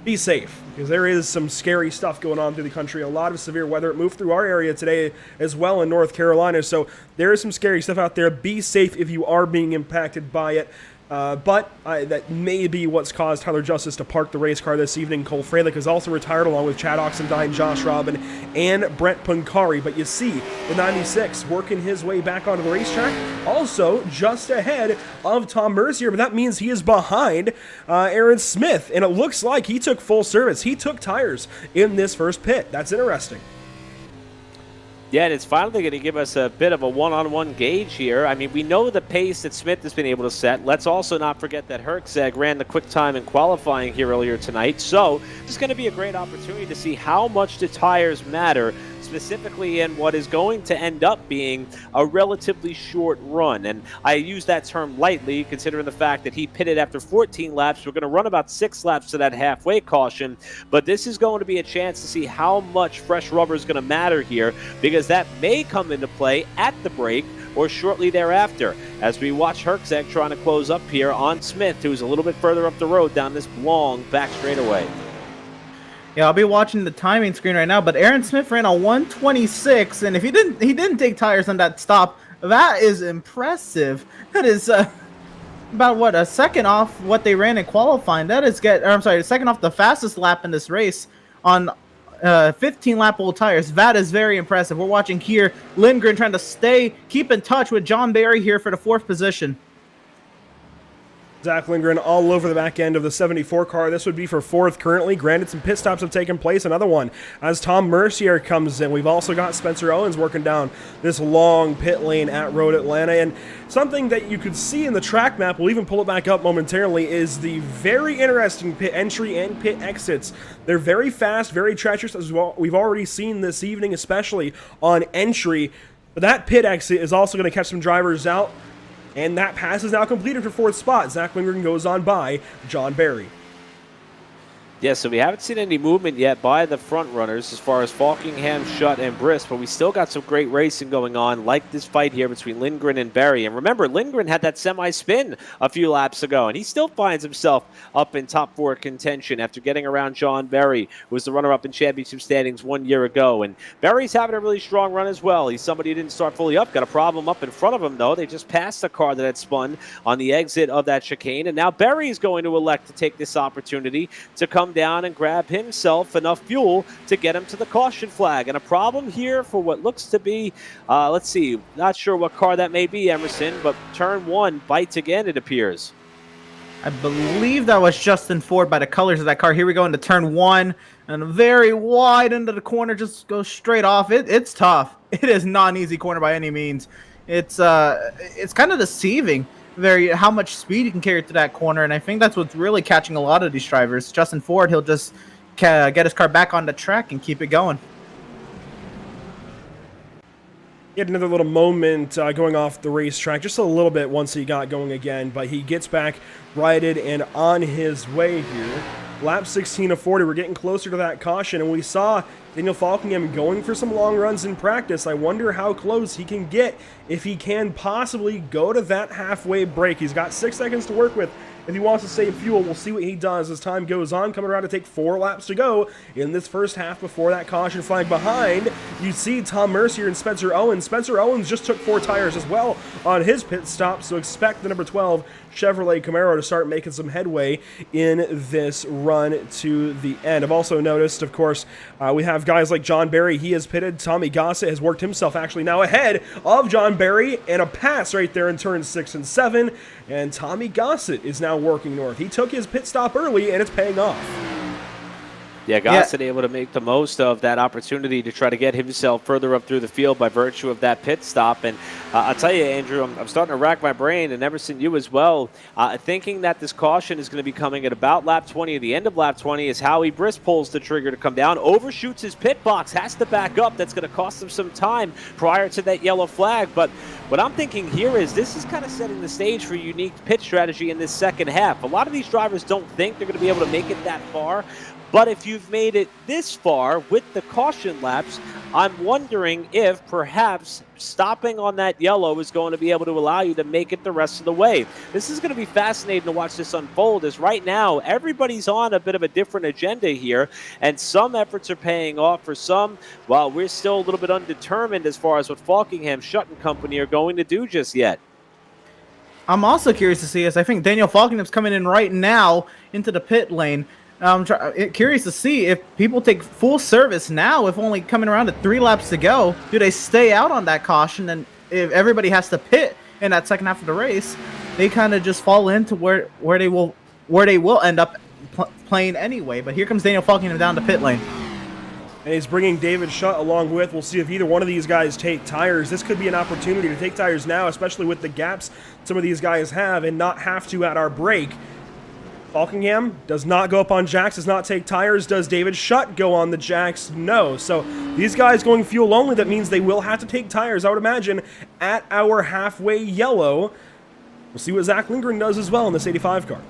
be safe, because there is some scary stuff going on through the country. A lot of severe weather. It moved through our area today as well in North Carolina, so there is some scary stuff out there. Be safe if you are being impacted by it. But that may be what's caused Tyler Justice to park the race car this evening. Cole Freilich is also retired, along with Chad Oxendine, Josh Robin, and Brent Punkari. But you see the 96 working his way back onto the racetrack, also just ahead of Tom Mercier. But that means he is behind Aaron Smith, and it looks like he took full service. He took tires in this first pit. That's interesting. Yeah, and it's finally going to give us a bit of a one-on-one gauge here. I mean, we know the pace that Smith has been able to set. Let's also not forget that Hergzeg ran the quick time in qualifying here earlier tonight. So it's going to be a great opportunity to see how much the tires matter, specifically in what is going to end up being a relatively short run. And I use that term lightly, considering the fact that he pitted after 14 laps. We're going to run about 6 laps to that halfway caution. But this is going to be a chance to see how much fresh rubber is going to matter here, because that may come into play at the break or shortly thereafter, as we watch Hergzeg trying to close up here on Smith, who's a little bit further up the road down this long back straightaway. Yeah, I'll be watching the timing screen right now, but Aaron Smith ran a 126, and if he didn't take tires on that stop, that is impressive. That is about what, a second off what they ran in qualifying. That is a second off the fastest lap in this race on 15 lap old tires. That is very impressive. We're watching here Lindgren trying to keep in touch with John Barry here for the 4th position. Zach Lindgren all over the back end of the 74 car. This would be for 4th currently. Granted, some pit stops have taken place. Another one as Tom Mercier comes in. We've also got Spencer Owens working down this long pit lane at Road Atlanta. And something that you could see in the track map, we'll even pull it back up momentarily, is the very interesting pit entry and pit exits. They're very fast, very treacherous, as we've already seen this evening, especially on entry. But that pit exit is also going to catch some drivers out. And that pass is now completed for 4th spot. Zach Lindgren goes on by John Barry. Yeah, so we haven't seen any movement yet by the front runners as far as Falkingham, Schutt, and Briss, but we still got some great racing going on, like this fight here between Lindgren and Berry. And remember, Lindgren had that semi-spin a few laps ago, and he still finds himself up in top 4 contention after getting around John Berry, who was the runner-up in championship standings 1 year ago. And Berry's having a really strong run as well. He's somebody who didn't start fully up, got a problem up in front of him, though. They just passed the car that had spun on the exit of that chicane, and now Berry's going to elect to take this opportunity to come down and grab himself enough fuel to get him to the caution flag. And a problem here for what looks to be, let's see, not sure what car that may be, Emerson, but turn 1 bites again, it appears. I believe that was Justin Ford by the colors of that car. Here we go into turn 1, and very wide into the corner, just goes straight off. It's tough. It is not an easy corner by any means. It's kind of deceiving. How much speed you can carry to that corner, and I think that's what's really catching a lot of these drivers. Justin Ford, he'll just get his car back on the track and keep it going. He had another little moment going off the racetrack, just a little bit once he got going again, but he gets back righted and on his way here. Lap 16 of 40, we're getting closer to that caution, and we saw Daniel Falkingham going for some long runs in practice. I wonder how close he can get if he can possibly go to that halfway break. He's got 6 seconds to work with if he wants to save fuel. We'll see what he does as time goes on. Coming around to take 4 laps to go in this first half before that caution flag. Behind, you see Tom Mercier and Spencer Owens. Spencer Owens just took 4 tires as well on his pit stop, so expect the number 12 Chevrolet Camaro to start making some headway in this run to the end. I've also noticed, of course, we have guys like John Berry. He has pitted. Tommy Gossett has worked himself actually now ahead of John Berry, and a pass right there in turns 6 and 7. And Tommy Gossett is now working north. He took his pit stop early, and it's paying off. Yeah, Gossett able to make the most of that opportunity to try to get himself further up through the field by virtue of that pit stop. And I'll tell you, Andrew, I'm starting to rack my brain, and Emerson, you as well, thinking that this caution is going to be coming at about lap 20. At the end of lap 20 is Howie Briss pulls the trigger to come down, overshoots his pit box, has to back up. That's going to cost him some time prior to that yellow flag. But what I'm thinking here is this is kind of setting the stage for a unique pit strategy in this second half. A lot of these drivers don't think they're going to be able to make it that far. But if you've made it this far with the caution laps, I'm wondering if perhaps stopping on that yellow is going to be able to allow you to make it the rest of the way. This is going to be fascinating to watch this unfold, as right now everybody's on a bit of a different agenda here, and some efforts are paying off for some, while we're still a little bit undetermined as far as what Falkingham, Schutt and company are going to do just yet. I'm also curious to see, as I think Daniel Falkingham's coming in right now into the pit lane. I'm curious to see if people take full service now, if only coming around to 3 laps to go. Do they stay out on that caution? And if everybody has to pit in that second half of the race, they kind of just fall into where they will end up playing anyway. But here comes Daniel Falkingham down the pit lane. And he's bringing David Schutt along with. We'll see if either one of these guys take tires. This could be an opportunity to take tires now, especially with the gaps some of these guys have, and not have to at our break. Falkingham does not go up on jacks, does not take tires. Does David Schutt go on the jacks? No. So these guys going fuel only, that means they will have to take tires, I would imagine, at our halfway yellow. We'll see what Zach Lindgren does as well in this 85 car.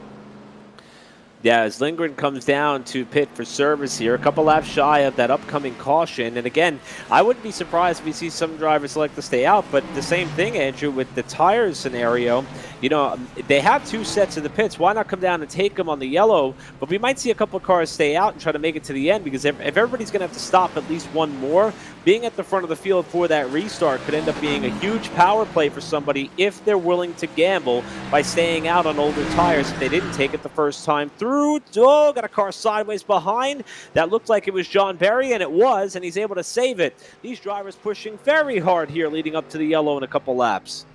Yeah, as Lindgren comes down to pit for service here, a couple laps shy of that upcoming caution. And again, I wouldn't be surprised if we see some drivers select to stay out, but the same thing, Andrew, with the tires scenario. You know, they have 2 sets in the pits. Why not come down and take them on the yellow? But we might see a couple of cars stay out and try to make it to the end, because if everybody's going to have to stop at least one more, being at the front of the field for that restart could end up being a huge power play for somebody if they're willing to gamble by staying out on older tires if they didn't take it the first time through. Oh, got a car sideways behind. That looked like it was John Berry, and it was, and he's able to save it. These drivers pushing very hard here leading up to the yellow in a couple laps.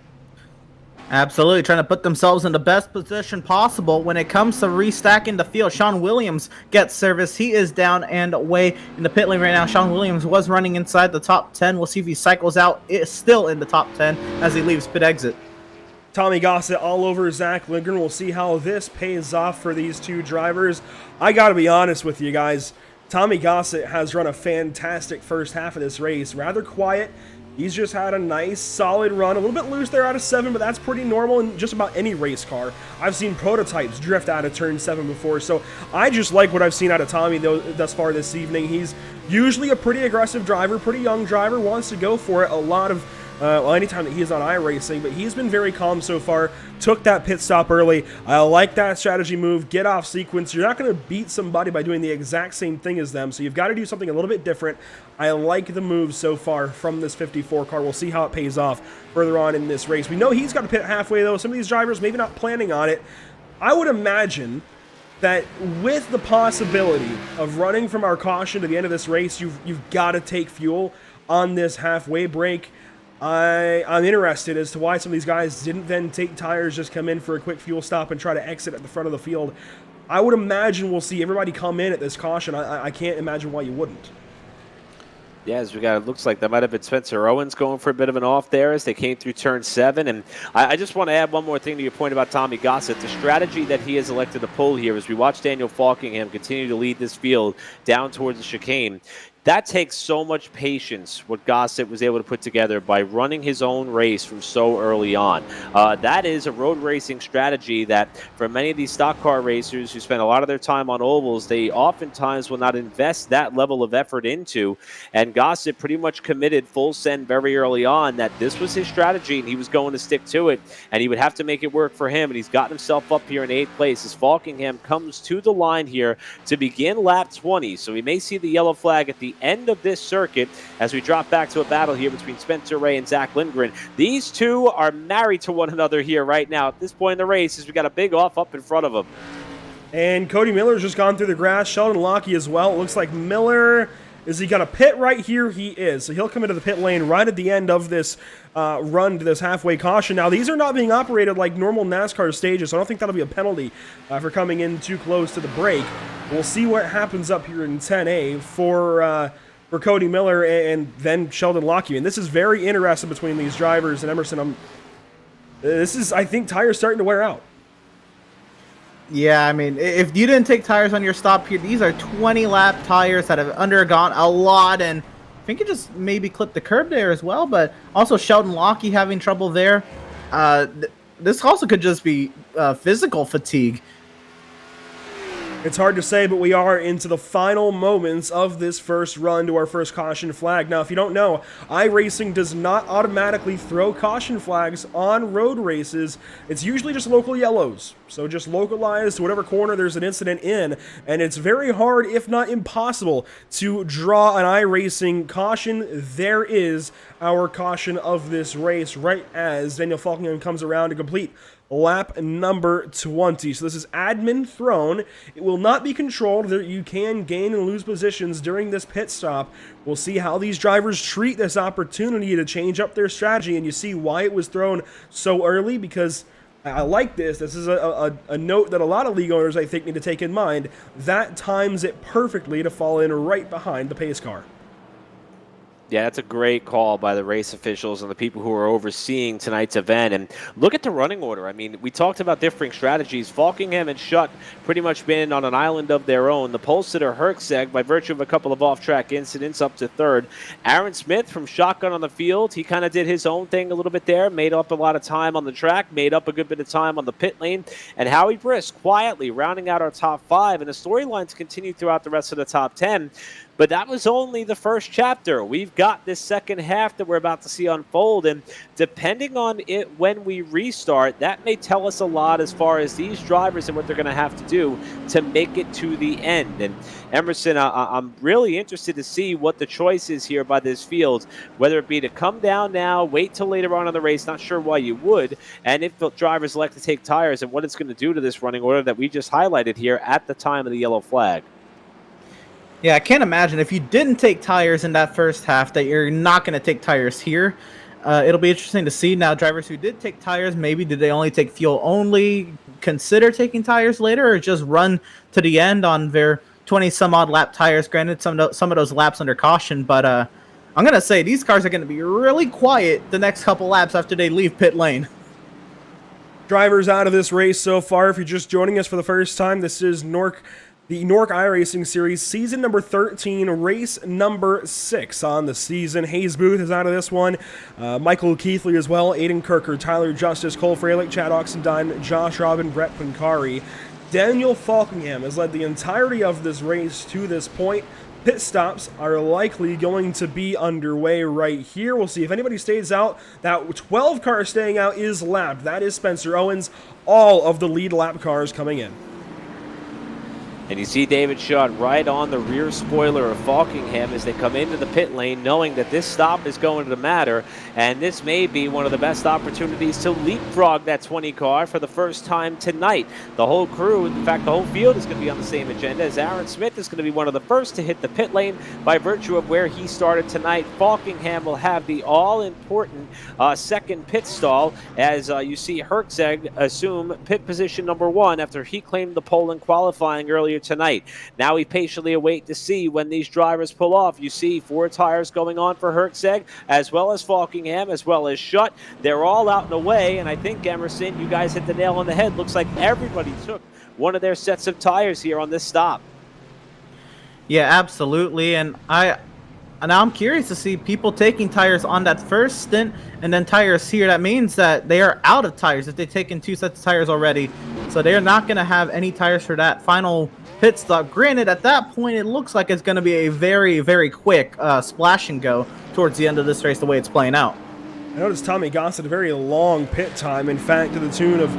Absolutely, trying to put themselves in the best position possible when it comes to restacking the field. Sean Williams gets service. He is down and away in the pit lane right now. Sean Williams was running inside the top 10. We'll see if he cycles out. It's still in the top 10 as he leaves pit exit. Tommy Gossett all over Zach Lindgren. We'll see how this pays off for these 2 drivers. I got to be honest with you guys. Tommy Gossett has run a fantastic first half of this race. Rather quiet, He's just had a nice, solid run. A little bit loose there out of 7, but that's pretty normal in just about any race car. I've seen prototypes drift out of turn 7 before, so I just like what I've seen out of Tommy thus far this evening. He's usually a pretty aggressive driver, pretty young driver, wants to go for it a lot of well, anytime that he is on iRacing, but he's been very calm so far. Took that pit stop early. I like that strategy move. Get off sequence. You're not going to beat somebody by doing the exact same thing as them, so you've got to do something a little bit different. I like the move so far from this 54 car. We'll see how it pays off further on in this race. We know he's got to pit halfway, though. Some of these drivers maybe not planning on it. I would imagine that with the possibility of running from our caution to the end of this race, you've got to take fuel on this halfway break. I'm interested as to why some of these guys didn't then take tires, just come in for a quick fuel stop and try to exit at the front of the field. I would imagine we'll see everybody come in at this caution. I can't imagine why you wouldn't. Yeah, as we got, it looks like that might have been Spencer Owens going for a bit of an off there as they came through turn 7. And I just want to add one more thing to your point about Tommy Gossett. The strategy that he has elected to pull here as we watch Daniel Falkingham continue to lead this field down towards the chicane. That takes so much patience, what Gossett was able to put together by running his own race from so early on. That is a road racing strategy that for many of these stock car racers who spend a lot of their time on ovals, they oftentimes will not invest that level of effort into. And Gossett pretty much committed full send very early on that this was his strategy and he was going to stick to it. And he would have to make it work for him. And he's gotten himself up here in 8th place as Falkingham comes to the line here to begin lap 20. So we may see the yellow flag at the end of this circuit as we drop back to a battle here between Spencer Ray and Zach Lindgren. These two are married to one another here right now at this point in the race as we got a big off up in front of them. And Cody Miller's just gone through the grass. Sheldon Lockie as well. It looks like Miller, is he got a pit right here? He is. So he'll come into the pit lane right at the end of this run to this halfway caution. Now, these are not being operated like normal NASCAR stages, so I don't think that'll be a penalty for coming in too close to the break. We'll see what happens up here in 10A for Cody Miller and then Sheldon Lockie. And this is very interesting between these drivers. And Emerson, I think tires starting to wear out. Yeah, I mean, if you didn't take tires on your stop here, these are 20-lap tires that have undergone a lot, and I think it just maybe clipped the curb there as well, but also Sheldon Lockie having trouble there. This also could just be physical fatigue. It's hard to say, but we are into the final moments of this first run to our first caution flag. Now, if you don't know, iRacing does not automatically throw caution flags on road races. It's usually just local yellows. So just localized to whatever corner there's an incident in. And it's very hard, if not impossible, to draw an iRacing caution. There is our caution of this race right as Daniel Falkingham comes around to complete lap number 20. So this is admin thrown. It will not be controlled. You can gain and lose positions during this pit stop. We'll see how these drivers treat this opportunity to change up their strategy, and you see why it was thrown so early, because I like this. This is a note that a lot of league owners, I think, need to take in mind. That times it perfectly to fall in right behind the pace car. Yeah, that's a great call by the race officials and the people who are overseeing tonight's event. And look at the running order. I mean, we talked about differing strategies. Falkingham and Schutt pretty much been on an island of their own. The pole sitter Herczeg, by virtue of a couple of off-track incidents, up to 3rd. Aaron Smith from Shotgun on the field. He kind of did his own thing a little bit there, made up a lot of time on the track, made up a good bit of time on the pit lane. And Howie Brisk quietly rounding out our top 5. And the storylines continue throughout the rest of the top 10. But that was only the first chapter. We've got this second half that we're about to see unfold, and depending on it when we restart, that may tell us a lot as far as these drivers and what they're going to have to do to make it to the end. And Emerson, I'm really interested to see what the choice is here by this field, whether it be to come down now, wait till later on in the race, not sure why you would, and if the drivers elect to take tires and what it's going to do to this running order that we just highlighted here at the time of the yellow flag. Yeah, I can't imagine if you didn't take tires in that first half that you're not going to take tires here. It'll be interesting to see now drivers who did take tires, maybe did they only take fuel only, consider taking tires later, or just run to the end on their 20-some-odd lap tires. Granted, some of those laps under caution, but I'm going to say these cars are going to be really quiet the next couple laps after they leave pit lane. Drivers out of this race so far. If you're just joining us for the first time, this is NORC the NORC iRacing Series, season number 13, race number 6 on the season. Hayes Booth is out of this one. Michael Keithley as well, Aiden Kirker, Tyler Justice, Cole Freilich, Chad Oxendine, Josh Robin, Brett Pancari. Daniel Falkingham has led the entirety of this race to this point. Pit stops are likely going to be underway right here. We'll see if anybody stays out. That 12 car staying out is lapped. That is Spencer Owens. All of the lead lap cars coming in. And you see David Shutt right on the rear spoiler of Falkingham as they come into the pit lane, knowing that this stop is going to matter, and this may be one of the best opportunities to leapfrog that 20 car for the first time tonight. The whole crew, in fact, the whole field is going to be on the same agenda, as Aaron Smith is going to be one of the first to hit the pit lane by virtue of where he started tonight. Falkingham will have the all-important second pit stall, as you see Herzeg assume pit position number 1 after he claimed the pole in qualifying earlier tonight. Now we patiently await to see when these drivers pull off. You see 4 tires going on for Herzeg, as well as Falkingham, as well as Shutt. They're all out and away, and I think, Emerson, you guys hit the nail on the head. Looks like everybody took one of their sets of tires here on this stop. Yeah, absolutely. And I'm curious to see people taking tires on that first stint and then tires here. That means that they are out of tires if they've taken 2 sets of tires already. So they're not going to have any tires for that final pit stop. Granted, at that point, it looks like it's going to be a very, very quick splash and go towards the end of this race, the way it's playing out. I noticed Tommy Goss had a very long pit time, in fact, to the tune of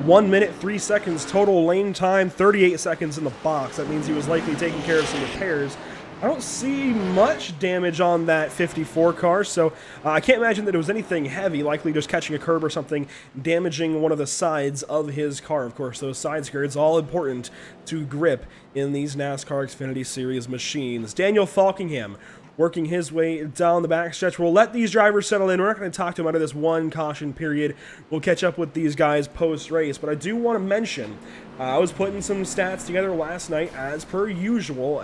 1 minute, 3 seconds total lane time, 38 seconds in the box. That means he was likely taking care of some repairs. I don't see much damage on that 54 car, so I can't imagine that it was anything heavy, likely just catching a curb or something, damaging one of the sides of his car. Of course, those side skirts, all important to grip in these NASCAR Xfinity Series machines. Daniel Falkingham working his way down the backstretch. We'll let these drivers settle in. We're not going to talk to them out of this one caution period. We'll catch up with these guys post-race, but I do want to mention, I was putting some stats together last night as per usual,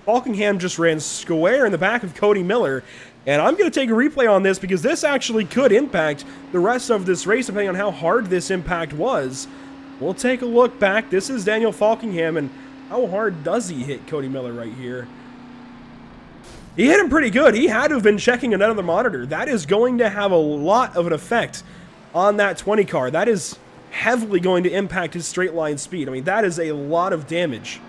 Falkingham just ran square in the back of Cody Miller, and I'm going to take a replay on this because this actually could impact the rest of this race depending on how hard this impact was. We'll take a look back. This is Daniel Falkingham, and how hard does he hit Cody Miller right here? He hit him pretty good. He had to have been checking another monitor. That is going to have a lot of an effect on that 20 car. That is heavily going to impact his straight line speed. I mean, that is a lot of damage.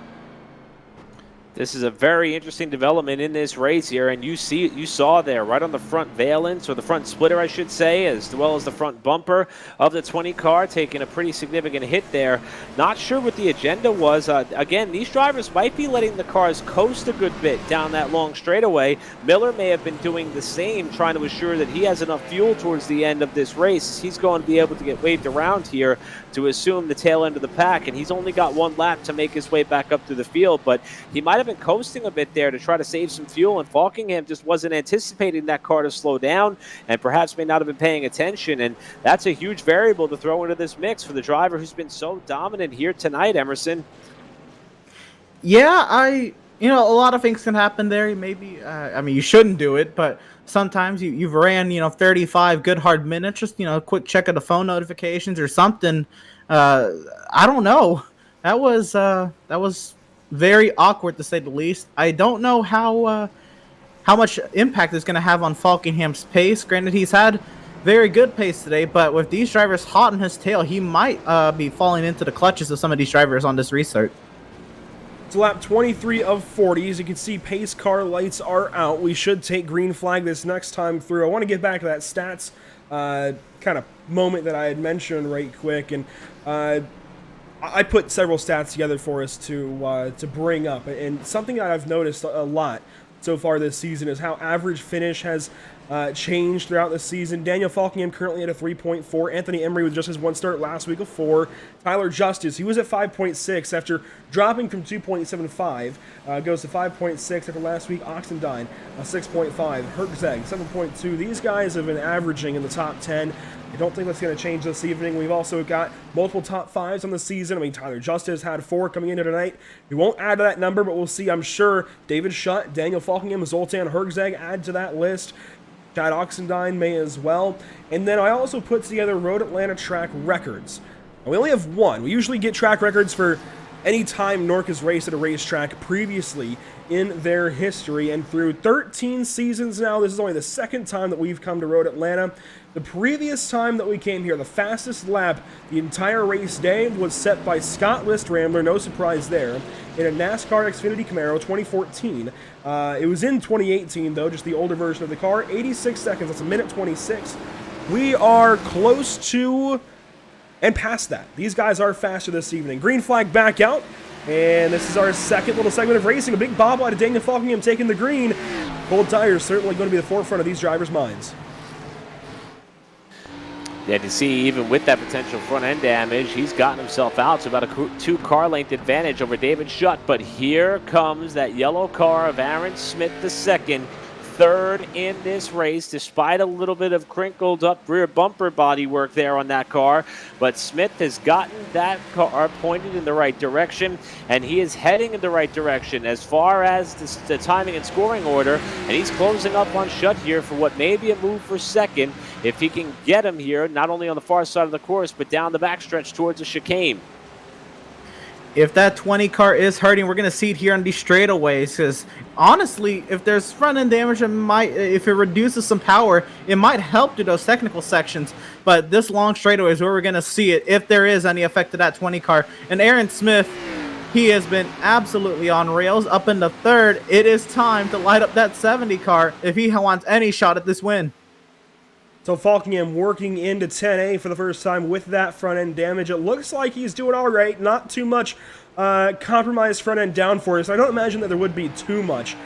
This is a very interesting development in this race here, and you saw there right on the front valence, or the front splitter I should say, as well as the front bumper of the 20 car, taking a pretty significant hit there. Not sure what the agenda was. Again, these drivers might be letting the cars coast a good bit down that long straightaway. Miller may have been doing the same, trying to assure that he has enough fuel towards the end of this race. He's going to be able to get waved around here to assume the tail end of the pack, and he's only got 1 lap to make his way back up through the field, but he might have been coasting a bit there to try to save some fuel, and Falkingham just wasn't anticipating that car to slow down and perhaps may not have been paying attention, and that's a huge variable to throw into this mix for the driver who's been so dominant here tonight, Emerson. Yeah, a lot of things can happen there. Maybe, I mean, you shouldn't do it, but sometimes you've ran, 35 good hard minutes, just, a quick check of the phone notifications or something. I don't know. That was very awkward to say the least. I don't know how much impact it's going to have on Falkingham's pace. Granted, he's had very good pace today, but with these drivers hot on his tail, he might be falling into the clutches of some of these drivers on this restart. It's lap 23 of 40. As you can see, pace car lights are out. We should take green flag this next time through. I want to get back to that stats kind of moment that I had mentioned right quick, and I put several stats together for us to bring up, and something that I've noticed a lot so far this season is how average finish has changed throughout the season. Daniel Falkingham currently at a 3.4. Anthony Emery with just his 1 start last week of 4. Tyler Justice, he was at 5.6 after dropping from 2.75, goes to 5.6 after last week. Oxendine, 6.5. Herzeg, 7.2. These guys have been averaging in the top 10. I don't think that's going to change this evening. We've also got multiple top 5s on the season. I mean, Tyler Justice had 4 coming into tonight. We won't add to that number, but we'll see. I'm sure David Shutt, Daniel Falkingham, Zoltan Herzeg add to that list. Chad Oxendine may as well. And then I also put together Road Atlanta track records. We only have 1. We usually get track records for anytime NORC has raced at a racetrack previously in their history, and through 13 seasons now, this is only the second time that we've come to Road Atlanta. The previous time that we came here, the fastest lap the entire race day was set by Scott List Rambler, no surprise there, in a NASCAR Xfinity Camaro 2014. It was in 2018 though, just the older version of the car. 86 seconds, that's a minute 26. We are close to and past that. These guys are faster this evening. Green flag back out, and this is our second little segment of racing. A big bobble out of Daniel Falkingham taking the green. Cold tires certainly going to be the forefront of these drivers' minds. Yeah, to see even with that potential front end damage, he's gotten himself out to about a 2-car length advantage over David Shutt. But here comes that yellow car of Aaron Smith II, third in this race, despite a little bit of crinkled up rear bumper bodywork there on that car. But Smith has gotten that car pointed in the right direction, and he is heading in the right direction as far as the timing and scoring order. And he's closing up on Shutt here for what may be a move for second, if he can get him here, not only on the far side of the course, but down the backstretch towards the chicane. If that 20 car is hurting, we're going to see it here on these straightaways, because honestly, if there's front end damage, if it reduces some power, it might help to those technical sections. But this long straightaway is where we're going to see it, if there is any effect to that 20 car. And Aaron Smith, he has been absolutely on rails up in the third. It is time to light up that 70 car if he wants any shot at this win. So Falkingham working into 10A for the first time with that front-end damage. It looks like he's doing all right. Not too much compromised front-end downforce. I don't imagine that there would be too much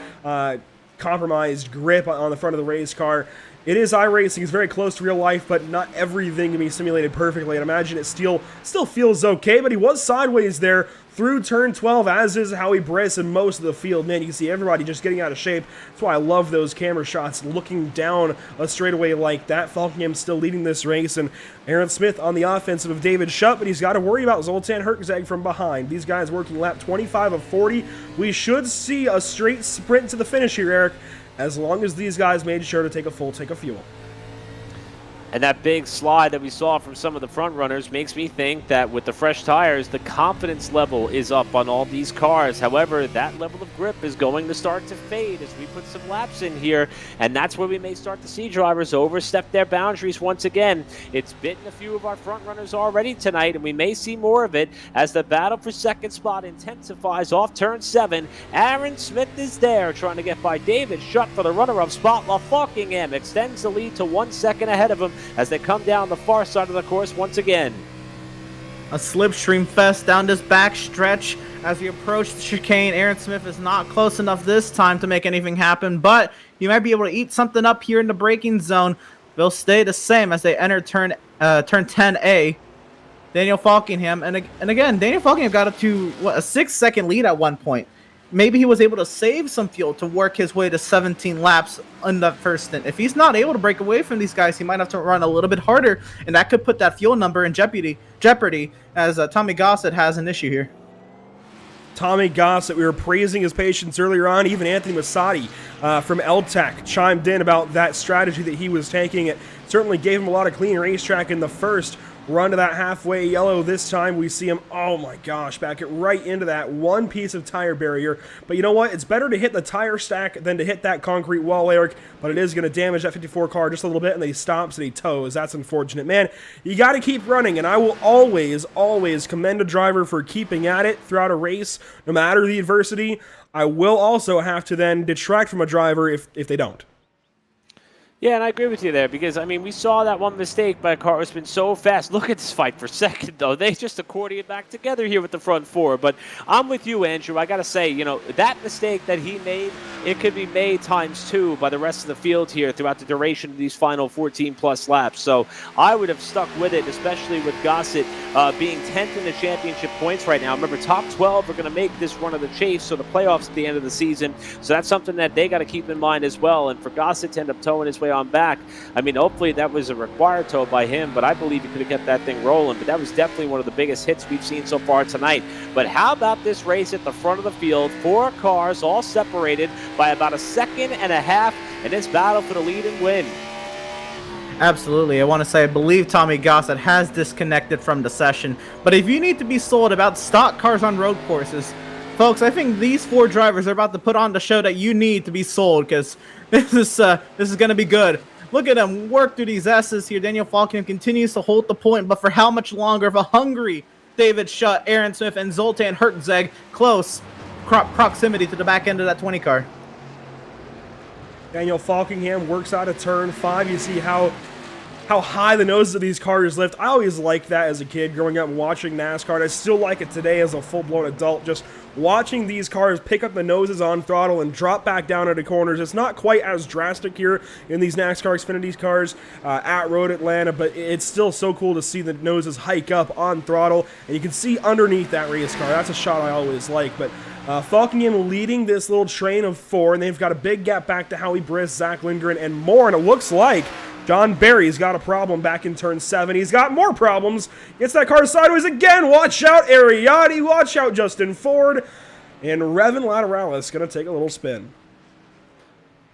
compromised grip on the front of the race car. It is iRacing. It's very close to real life, but not everything can be simulated perfectly. I'd imagine it still feels okay, but he was sideways there through turn 12, as is how he breasts in most of the field. Man, you can see everybody just getting out of shape. That's why I love those camera shots, looking down a straightaway like that. Falkingham still leading this race, and Aaron Smith on the offensive of David Shutt, but he's got to worry about Zoltan Herkzag from behind. These guys working lap 25 of 40. We should see a straight sprint to the finish here, Eric, as long as these guys made sure to take a full tank of fuel. And that big slide that we saw from some of the front runners makes me think that with the fresh tires, the confidence level is up on all these cars. However, that level of grip is going to start to fade as we put some laps in here, and that's where we may start to see drivers overstep their boundaries once again. It's bitten a few of our front runners already tonight, and we may see more of it as the battle for second spot intensifies off turn 7. Aaron Smith is there trying to get by David Shutt for the runner-up spot, while Falkingham extends the lead to 1 second ahead of him as they come down the far side of the course once again. A slipstream fest down this back stretch as we approach the chicane. Aaron Smith is not close enough this time to make anything happen, but he might be able to eat something up here in the braking zone. They'll stay the same as they enter turn 10A. Daniel Falkingham, and again, Daniel Falkingham got up to a 6-second lead at one point. Maybe he was able to save some fuel to work his way to 17 laps on that first stint. If he's not able to break away from these guys, he might have to run a little bit harder, and that could put that fuel number in jeopardy as Tommy Gossett has an issue here. Tommy Gossett, we were praising his patience earlier on. Even Anthony Masadi from LTAC chimed in about that strategy that he was taking. It certainly gave him a lot of clean racetrack in the first run to that halfway yellow. This time we see him, oh my gosh, back it right into that one piece of tire barrier. But you know what? It's better to hit the tire stack than to hit that concrete wall, Eric. But it is going to damage that 54 car just a little bit, and then he stops and he tows. That's unfortunate. Man, you got to keep running, and I will always, always commend a driver for keeping at it throughout a race, no matter the adversity. I will also have to then detract from a driver if they don't. Yeah, and I agree with you there because, I mean, we saw that one mistake by a car that's been so fast. Look at this fight for second, though. They just accordion back together here with the front four. But I'm with you, Andrew. I got to say, you know, that mistake that he made, it could be made times 2 by the rest of the field here throughout the duration of these final 14-plus laps. So I would have stuck with it, especially with Gossett being 10th in the championship points right now. Remember, top 12 are going to make this run of the chase, so the playoffs at the end of the season. So that's something that they got to keep in mind as well. And for Gossett to end up towing his way on back, I mean, hopefully that was a required tow by him, but I believe he could have kept that thing rolling. But that was definitely one of the biggest hits we've seen so far tonight. But how about this race at the front of the field? 4 cars all separated by about 1.5 seconds in this battle for the lead and win. Absolutely. I want to say I believe Tommy Gossett has disconnected from the session. But if you need to be sold about stock cars on road courses, folks, I think these 4 drivers are about to put on the show that you need to be sold, because this is going to be good. Look at him work through these S's here. Daniel Falkenham continues to hold the point, but for how much longer? Of a hungry David Schutt, Aaron Smith, and Zoltan Hertzeg close proximity to the back end of that 20 car. Daniel Falkingham works out of turn 5. You see how high the noses of these cars lift. I always liked that as a kid growing up and watching NASCAR. I still like it today as a full-blown adult. Just watching these cars pick up the noses on throttle and drop back down into corners. It's not quite as drastic here in these NASCAR Xfinity cars at Road Atlanta, but it's still so cool to see the noses hike up on throttle. And you can see underneath that race car. That's a shot I always like. But Falkingham leading this little train of 4, and they've got a big gap back to Howie Briss, Zach Lindgren, and more. And it looks like John Barry's got a problem back in turn 7. He's got more problems. Gets that car sideways again. Watch out, Ariati. Watch out, Justin Ford. And Revin Lateralis going to take a little spin.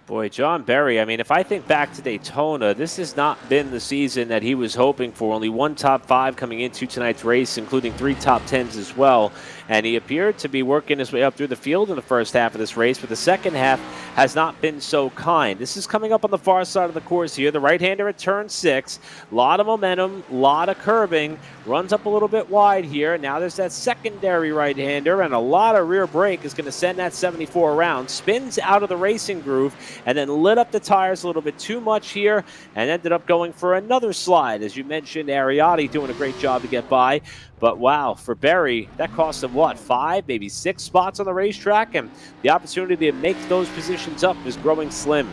Boy, John Berry, I mean, if I think back to Daytona, this has not been the season that he was hoping for. Only 1 top 5 coming into tonight's race, including 3 top 10s as well. And he appeared to be working his way up through the field in the first half of this race, but the second half has not been so kind. This is coming up on the far side of the course here. The right-hander at turn 6. A lot of momentum, a lot of curbing. Runs up a little bit wide here. Now there's that secondary right-hander, and a lot of rear brake is going to send that 74 around. Spins out of the racing groove, and then lit up the tires a little bit too much here, and ended up going for another slide. As you mentioned, Ariati doing a great job to get by. But wow, for Berry, that cost him what, 5, maybe 6 spots on the racetrack, and the opportunity to make those positions up is growing slim.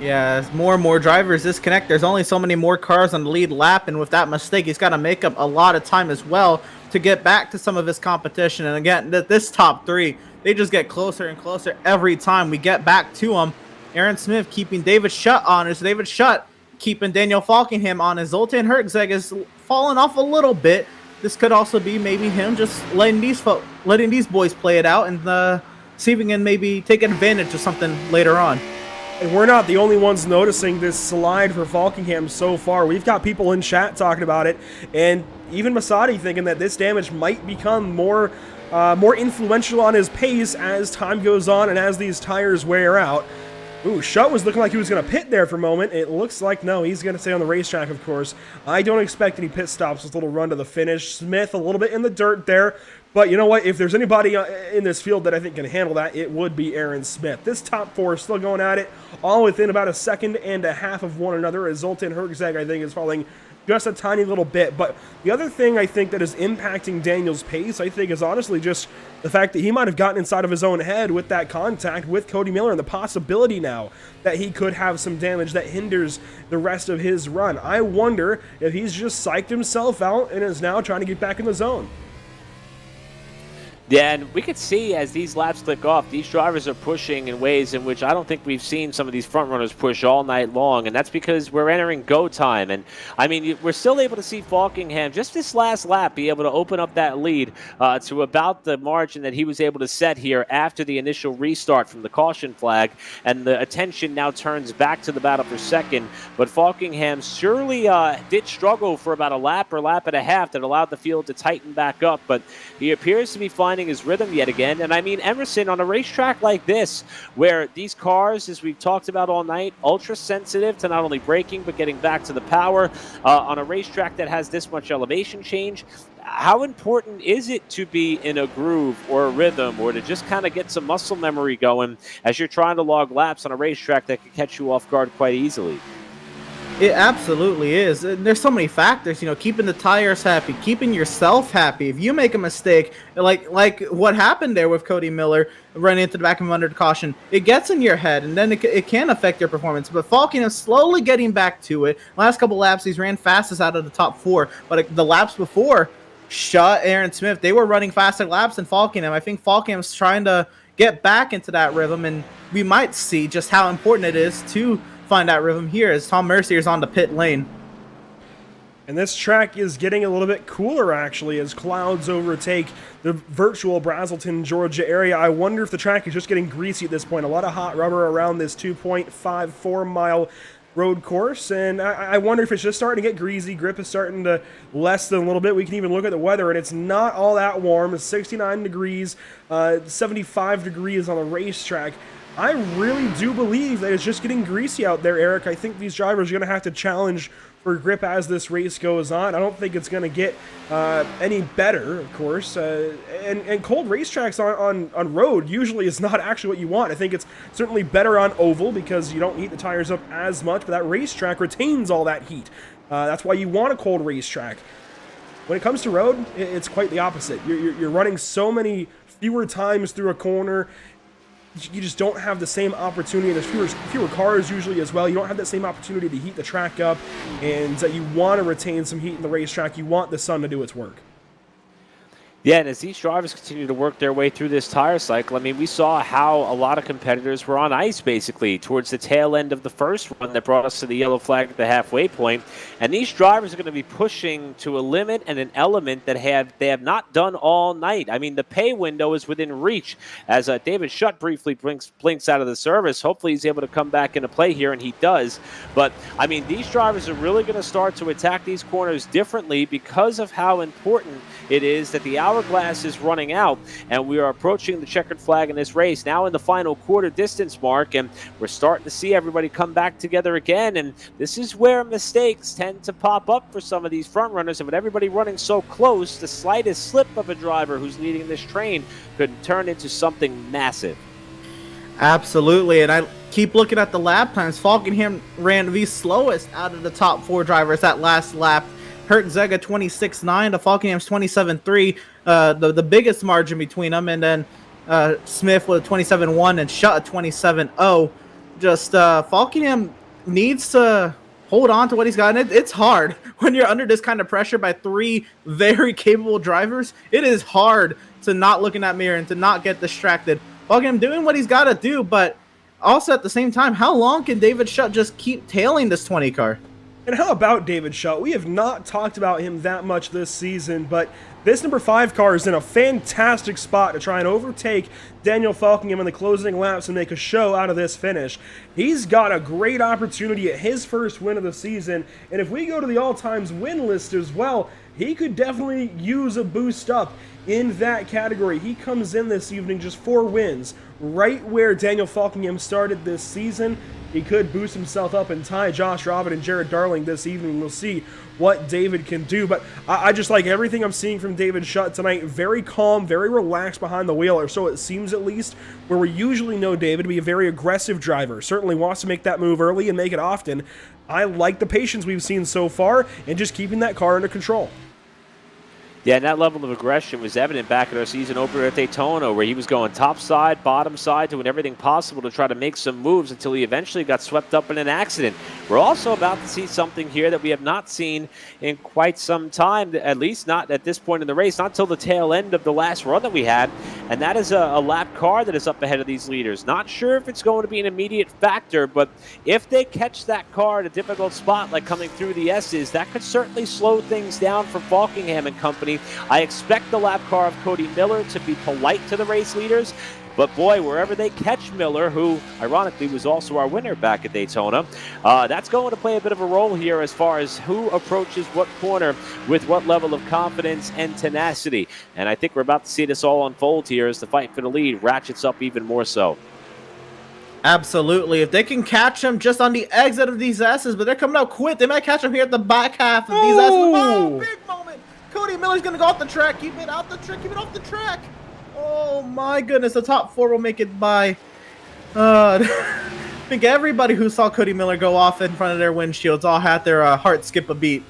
Yeah, as more and more drivers disconnect, there's only so many more cars on the lead lap, and with that mistake, he's got to make up a lot of time as well to get back to some of his competition. And again, this top 3, they just get closer and closer every time we get back to them. Aaron Smith keeping David Schutt honest. David Schutt keeping Daniel Falkingham honest. Zoltan Hertzeg is falling off a little bit. This could also be maybe him just letting these boys play it out and see if we can maybe take advantage of something later on. And we're not the only ones noticing this slide for Falkingham so far. We've got people in chat talking about it, and even Masadi thinking that this damage might become more influential on his pace as time goes on and as these tires wear out. Ooh, Schutt was looking like he was going to pit there for a moment. It looks like, no, he's going to stay on the racetrack, of course. I don't expect any pit stops, this little run to the finish. Smith a little bit in the dirt there. But you know what? If there's anybody in this field that I think can handle that, it would be Aaron Smith. This top 4 is still going at it, all within about a second and a half of one another, as Zoltan Hertzeg, I think, is falling just a tiny little bit. But the other thing I think that is impacting Daniel's pace, I think, is honestly just the fact that he might have gotten inside of his own head with that contact with Cody Miller, and the possibility now that he could have some damage that hinders the rest of his run. I wonder if he's just psyched himself out and is now trying to get back in the zone. Yeah, and we could see as these laps click off, these drivers are pushing in ways in which I don't think we've seen some of these front runners push all night long, and that's because we're entering go time. And I mean, we're still able to see Falkingham just this last lap be able to open up that lead to about the margin that he was able to set here after the initial restart from the caution flag, and the attention now turns back to the battle for second. But Falkingham surely did struggle for about a lap or lap and a half that allowed the field to tighten back up, but he appears to be finding his rhythm yet again. And I mean, Emerson, on a racetrack like this, where these cars, as we've talked about all night, ultra sensitive to not only braking but getting back to the power, on a racetrack that has this much elevation change, how important is it to be in a groove or a rhythm, or to just kind of get some muscle memory going as you're trying to log laps on a racetrack that could catch you off guard quite easily? It absolutely is. There's so many factors, keeping the tires happy, keeping yourself happy. If you make a mistake, like what happened there with Cody Miller running into the back of him under the caution, it gets in your head, and then it can affect your performance. But Falkingham is slowly getting back to it. Last couple laps, he's ran fastest out of the top 4. But the laps before, Schutt, Aaron Smith, they were running faster laps than Falkingham. I think Falkingham's trying to get back into that rhythm, and we might see just how important it is to find that rhythm here as Tom Mercier is on the pit lane. And this track is getting a little bit cooler, actually, as clouds overtake the virtual Brazelton, Georgia area. I wonder if the track is just getting greasy at this point. A lot of hot rubber around this 2.54 mile road course, and I wonder if it's just starting to get greasy. Grip is starting to lessen a little bit. We can even look at the weather, and it's not all that warm. It's 69 degrees, 75 degrees on the racetrack. I really do believe that it's just getting greasy out there, Eric. I think these drivers are going to have to challenge for grip as this race goes on. I don't think it's going to get any better, of course. And cold racetracks on road usually is not actually what you want. I think it's certainly better on oval because you don't heat the tires up as much, but that racetrack retains all that heat. That's why you want a cold racetrack. When it comes to road, it's quite the opposite. You're running so many fewer times through a corner. You just don't have the same opportunity. There's fewer cars usually as well. You don't have that same opportunity to heat the track up, and you want to retain some heat in the racetrack. You want the sun to do its work. Yeah, and as these drivers continue to work their way through this tire cycle, I mean, we saw how a lot of competitors were on ice, basically, towards the tail end of the first run that brought us to the yellow flag at the halfway point. And these drivers are going to be pushing to a limit and an element that they have not done all night. I mean, the pay window is within reach. As David Schutt briefly blinks out of the service, hopefully he's able to come back into play here, and he does. But, I mean, these drivers are really going to start to attack these corners differently because of how important it is that the hourglass is running out, and we are approaching the checkered flag in this race now in the final quarter distance mark, and we're starting to see everybody come back together again. And this is where mistakes tend to pop up for some of these front runners, and with everybody running so close, the slightest slip of a driver who's leading this train could turn into something massive. Absolutely, and I keep looking at the lap times. Falkenham ran the slowest out of the top 4 drivers that last lap. Hertzega 26.9 to Falkenham's 27.3, the biggest margin between them, and then Smith with a 27.1 and Schutt a 27.0. Just Falkenham needs to hold on to what he's got. And it's hard when you're under this kind of pressure by 3 very capable drivers. It is hard to not look in that mirror and to not get distracted. Falkenham doing what he's got to do, but also at the same time, how long can David Schutt just keep tailing this 20 car? And how about David Schutt? We have not talked about him that much this season, but this number 5 car is in a fantastic spot to try and overtake Daniel Falkenham in the closing laps and make a show out of this finish. He's got a great opportunity at his first win of the season, and if we go to the all-times win list as well, he could definitely use a boost up in that category. He comes in this evening just 4 wins, right where Daniel Falkenham started this season. He could boost himself up and tie Josh Robin and Jared Darling this evening. We'll see what David can do. But I just like everything I'm seeing from David Schutt tonight. Very calm, very relaxed behind the wheel, or so it seems at least, where we usually know David to be a very aggressive driver. Certainly wants to make that move early and make it often. I like the patience we've seen so far and just keeping that car under control. Yeah, and that level of aggression was evident back at our season opener at Daytona, where he was going top side, bottom side, doing everything possible to try to make some moves until he eventually got swept up in an accident. We're also about to see something here that we have not seen in quite some time, at least not at this point in the race, not until the tail end of the last run that we had, and that is a lap car that is up ahead of these leaders. Not sure if it's going to be an immediate factor, but if they catch that car at a difficult spot like coming through the S's, that could certainly slow things down for Falkenham and company. I expect the lap car of Cody Miller to be polite to the race leaders, but boy, wherever they catch Miller, who ironically was also our winner back at Daytona, that's going to play a bit of a role here as far as who approaches what corner with what level of confidence and tenacity. And I think we're about to see this all unfold here as the fight for the lead ratchets up even more so. Absolutely. If they can catch him just on the exit of these S's, but they're coming out quick, they might catch him here at the back half of these S's. Oh, big moment. Cody Miller's going to go off the track. Keep it out the track. Keep it off the track. Oh, my goodness. The top 4 will make it by. I think everybody who saw Cody Miller go off in front of their windshields all had their heart skip a beat.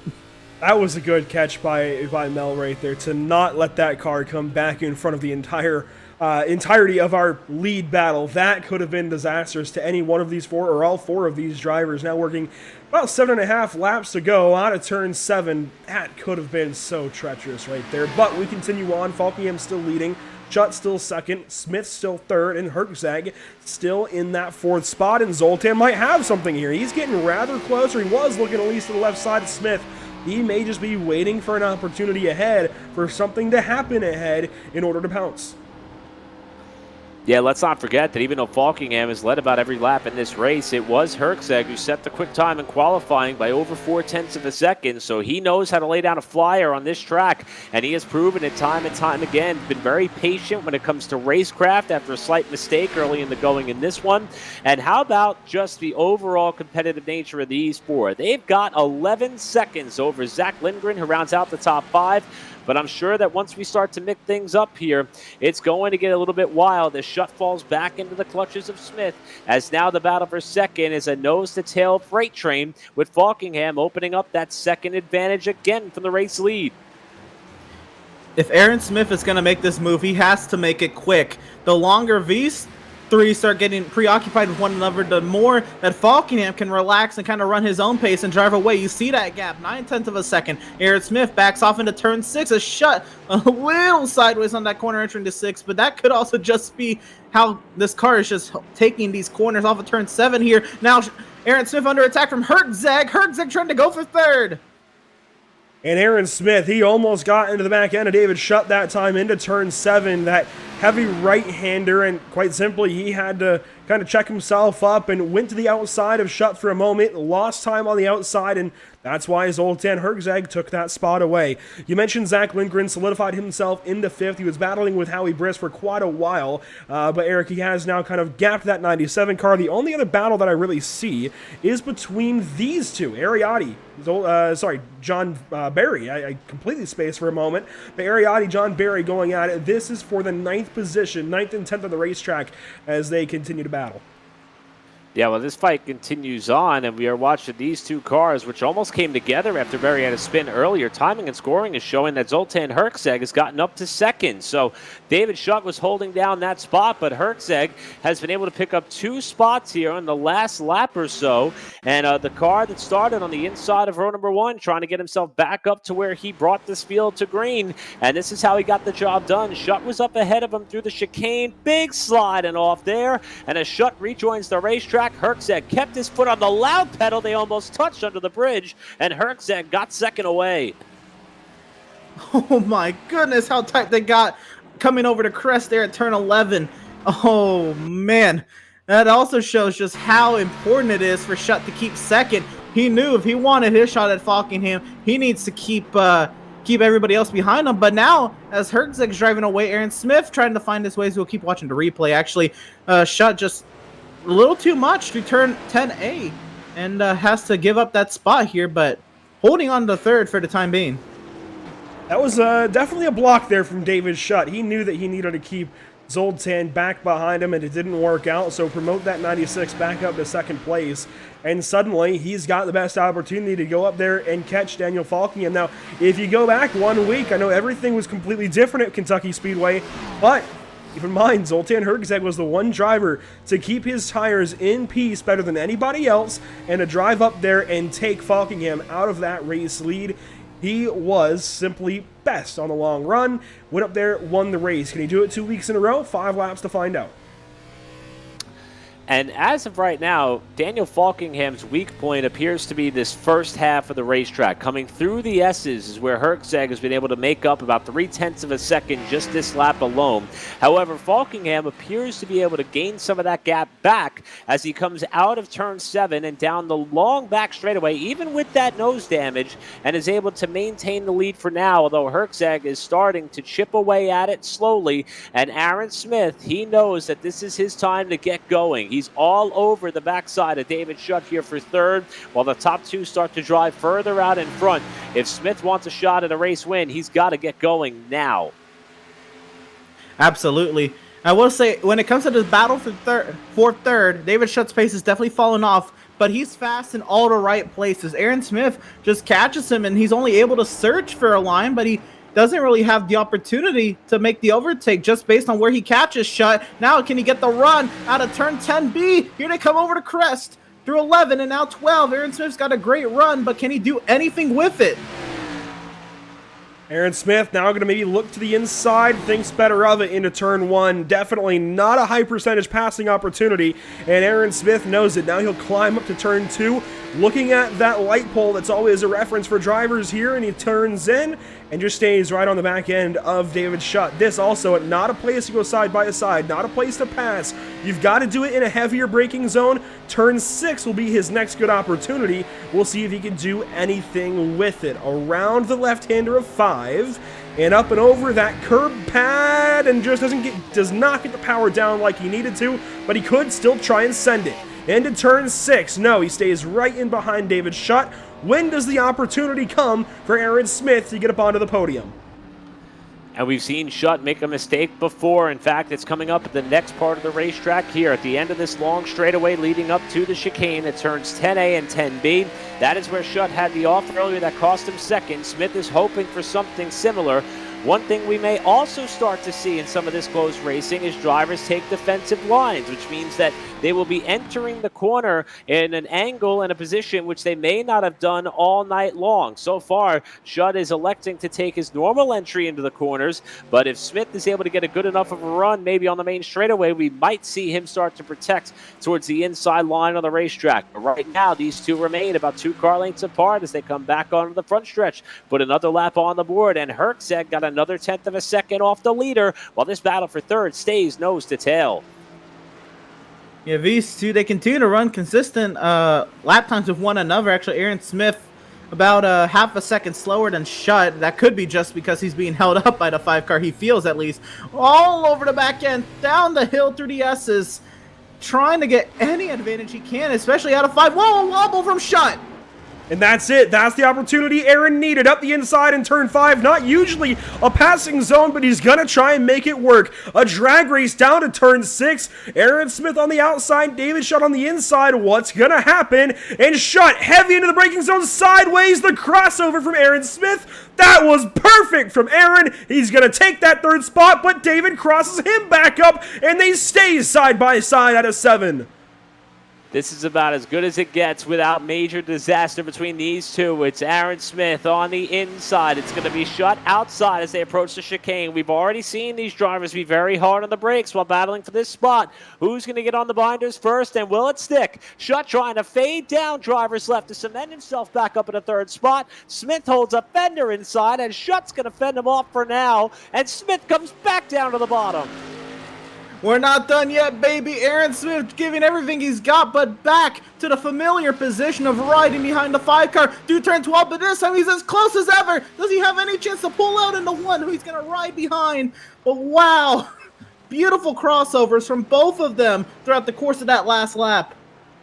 That was a good catch by Mel right there to not let that car come back in front of the entirety of our lead battle. That could have been disastrous to any one of these 4 or all 4 of these drivers. Now working about 7.5 laps to go out of turn 7. That could have been so treacherous right there. But we continue on. Falkenham still leading. Schutt still second. Smith still third. And Hertzeg still in that 4th spot. And Zoltan might have something here. He's getting rather close, or he was looking at least to the left side of Smith. He may just be waiting for an opportunity ahead, for something to happen ahead in order to pounce. Yeah, let's not forget that even though Falkingham has led about every lap in this race, it was Herczeg who set the quick time in qualifying by over 0.4 of a second, so he knows how to lay down a flyer on this track, and he has proven it time and time again. Been very patient when it comes to racecraft after a slight mistake early in the going in this one. And how about just the overall competitive nature of these four? They've got 11 seconds over Zach Lindgren, who rounds out the top 5. But I'm sure that once we start to mix things up here, it's going to get a little bit wild as Schutt falls back into the clutches of Smith, as now the battle for second is a nose-to-tail freight train, with Falkingham opening up that second advantage again from the race lead. If Aaron Smith is going to make this move, he has to make it quick. The longer these three start getting preoccupied with one another, the more that Falkingham can relax and kind of run his own pace and drive away. You see that gap, 0.9 of a second. Aaron Smith backs off into turn 6, a Schutt a little sideways on that corner entering to 6, but that could also just be how this car is just taking these corners off of turn 7 here. Now Aaron Smith under attack from Herczeg. Herczeg trying to go for third. And Aaron Smith, he almost got into the back end of David Schutt that time into turn 7. That heavy right-hander, and quite simply, he had to kind of check himself up and went to the outside of Schutt for a moment, lost time on the outside, and that's why Zoltan Herczeg took that spot away. You mentioned Zach Lindgren solidified himself into 5th. He was battling with Howie Briss for quite a while, but Eric, he has now kind of gapped that 97 car. The only other battle that I really see is between these two, John Barry. I completely spaced for a moment, but Ariati, John Barry going at it. This is for the 9th position, 9th and 10th on the racetrack as they continue to battle. Yeah, well, this fight continues on, and we are watching these two cars, which almost came together after Barry had a spin earlier. Timing and scoring is showing that Zoltan Herczeg has gotten up to second. So David Schutt was holding down that spot, but Herczeg has been able to pick up 2 spots here on the last lap or so. And the car that started on the inside of row number 1, trying to get himself back up to where he brought this field to green. And this is how he got the job done. Schutt was up ahead of him through the chicane. Big sliding off there. And as Schutt rejoins the racetrack, Herczeg kept his foot on the loud pedal. They almost touched under the bridge, and Herczeg got second away. Oh my goodness, how tight they got coming over to crest there at turn 11. Oh man, that also shows just how important it is for Schutt to keep second. He knew if he wanted his shot at Falkingham, he needs to keep everybody else behind him. But now, as Herczeg's driving away, Aaron Smith trying to find his ways. We'll keep watching the replay. Actually, Schutt just a little too much to turn 10A and has to give up that spot here, but holding on to third for the time being. That was definitely a block there from David Schutt. He knew that he needed to keep Zoltan back behind him, and it didn't work out, so promote that 96 back up to second place, and suddenly he's got the best opportunity to go up there and catch Daniel Falkingham. Now, if you go back 1 week, I know everything was completely different at Kentucky Speedway, but keep in mind, Zoltan Herczeg was the one driver to keep his tires in piece better than anybody else and to drive up there and take Falkingham out of that race lead. He was simply best on the long run, went up there, won the race. Can he do it 2 weeks in a row? 5 laps to find out. And as of right now, Daniel Falkingham's weak point appears to be this first half of the racetrack. Coming through the S's is where Herczeg has been able to make up about 0.3 of a second just this lap alone. However, Falkingham appears to be able to gain some of that gap back as he comes out of turn 7 and down the long back straightaway, even with that nose damage, and is able to maintain the lead for now, although Herczeg is starting to chip away at it slowly. And Aaron Smith, he knows that this is his time to get going. He's all over the backside of David Schutt here for third, while the top 2 start to drive further out in front. If Smith wants a shot at a race win, he's got to get going now. Absolutely. I will say, when it comes to this battle for third, David Schutt's pace has definitely fallen off, but he's fast in all the right places. Aaron Smith just catches him, and he's only able to search for a line, but he doesn't really have the opportunity to make the overtake just based on where he catches Schutt. Now, can he get the run out of turn 10B? Here they come over to crest through 11 and now 12. Aaron Smith's got a great run, but can he do anything with it? Aaron Smith now going to maybe look to the inside, thinks better of it into turn 1. Definitely not a high percentage passing opportunity, and Aaron Smith knows it. Now he'll climb up to turn 2, looking at that light pole that's always a reference for drivers here, and he turns in and just stays right on the back end of David Schutt. This also not a place to go side by side, not a place to pass. You've got to do it in a heavier braking zone. Turn 6 will be his next good opportunity. We'll see if he can do anything with it. Around the left-hander of 5, and up and over that curb pad, and just does not get the power down like he needed to, but he could still try and send it. Into turn 6. No, he stays right in behind David Schutt. When does the opportunity come for Aaron Smith to get up onto the podium? And we've seen Schutt make a mistake before. In fact, it's coming up at the next part of the racetrack here at the end of this long straightaway leading up to the chicane. It turns 10A and 10B. That is where Schutt had the off earlier that cost him second. Smith is hoping for something similar. One thing we may also start to see in some of this close racing is drivers take defensive lines, which means that they will be entering the corner in an angle and a position which they may not have done all night long. So far, Schutt is electing to take his normal entry into the corners, but if Smith is able to get a good enough of a run, maybe on the main straightaway, we might see him start to protect towards the inside line of the racetrack. But right now, these two remain about 2 car lengths apart as they come back onto the front stretch. Put another lap on the board, and Herczeg got another 1/10 of a second off the leader, while this battle for third stays nose to tail. Yeah, these two, they continue to run consistent lap times with one another. Actually, Aaron Smith about half a second slower than Schutt. That could be just because he's being held up by the 5 car, he feels at least. All over the back end, down the hill through the S's, trying to get any advantage he can, especially out of 5. Whoa, a wobble from Schutt! And that's it. That's the opportunity Aaron needed. Up the inside in turn 5. Not usually a passing zone, but he's going to try and make it work. A drag race down to turn 6. Aaron Smith on the outside. David Schutt on the inside. What's going to happen? And Schutt heavy into the braking zone sideways. The crossover from Aaron Smith. That was perfect from Aaron. He's going to take that third spot, but David crosses him back up, and they stay side by side out of 7. This is about as good as it gets without major disaster between these two. It's Aaron Smith on the inside. It's going to be Schutt outside as they approach the chicane. We've already seen these drivers be very hard on the brakes while battling for this spot. Who's going to get on the binders first, and will it stick? Schutt trying to fade down drivers left to cement himself back up in a third spot. Smith holds a fender inside, and Schutt's going to fend him off for now, and Smith comes back down to the bottom. We're not done yet, baby. Aaron Smith giving everything he's got, but back to the familiar position of riding behind the 5 car. Do turn 12, but this time he's as close as ever. Does he have any chance to pull out into 1 who he's going to ride behind? But wow, beautiful crossovers from both of them throughout the course of that last lap.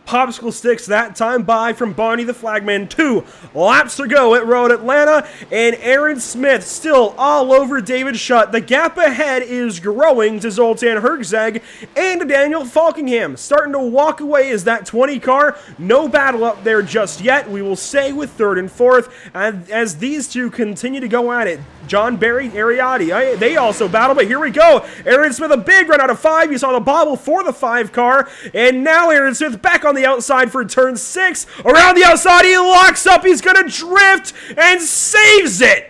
Popsicle sticks that time by from Barney the Flagman. 2 laps to go at Road Atlanta, and Aaron Smith still all over David Schutt. The gap ahead is growing to Zoltan Herczeg and Daniel Falkingham. Starting to walk away as that 20 car. No battle up there just yet. We will stay with 3rd and 4th as these two continue to go at it. John Barry, Ariati, they also battle, but here we go. Aaron Smith, a big run out of 5. You saw the bobble for the 5 car, and now Aaron Smith back on the outside for turn 6. Around the outside, he locks up. He's going to drift and saves it.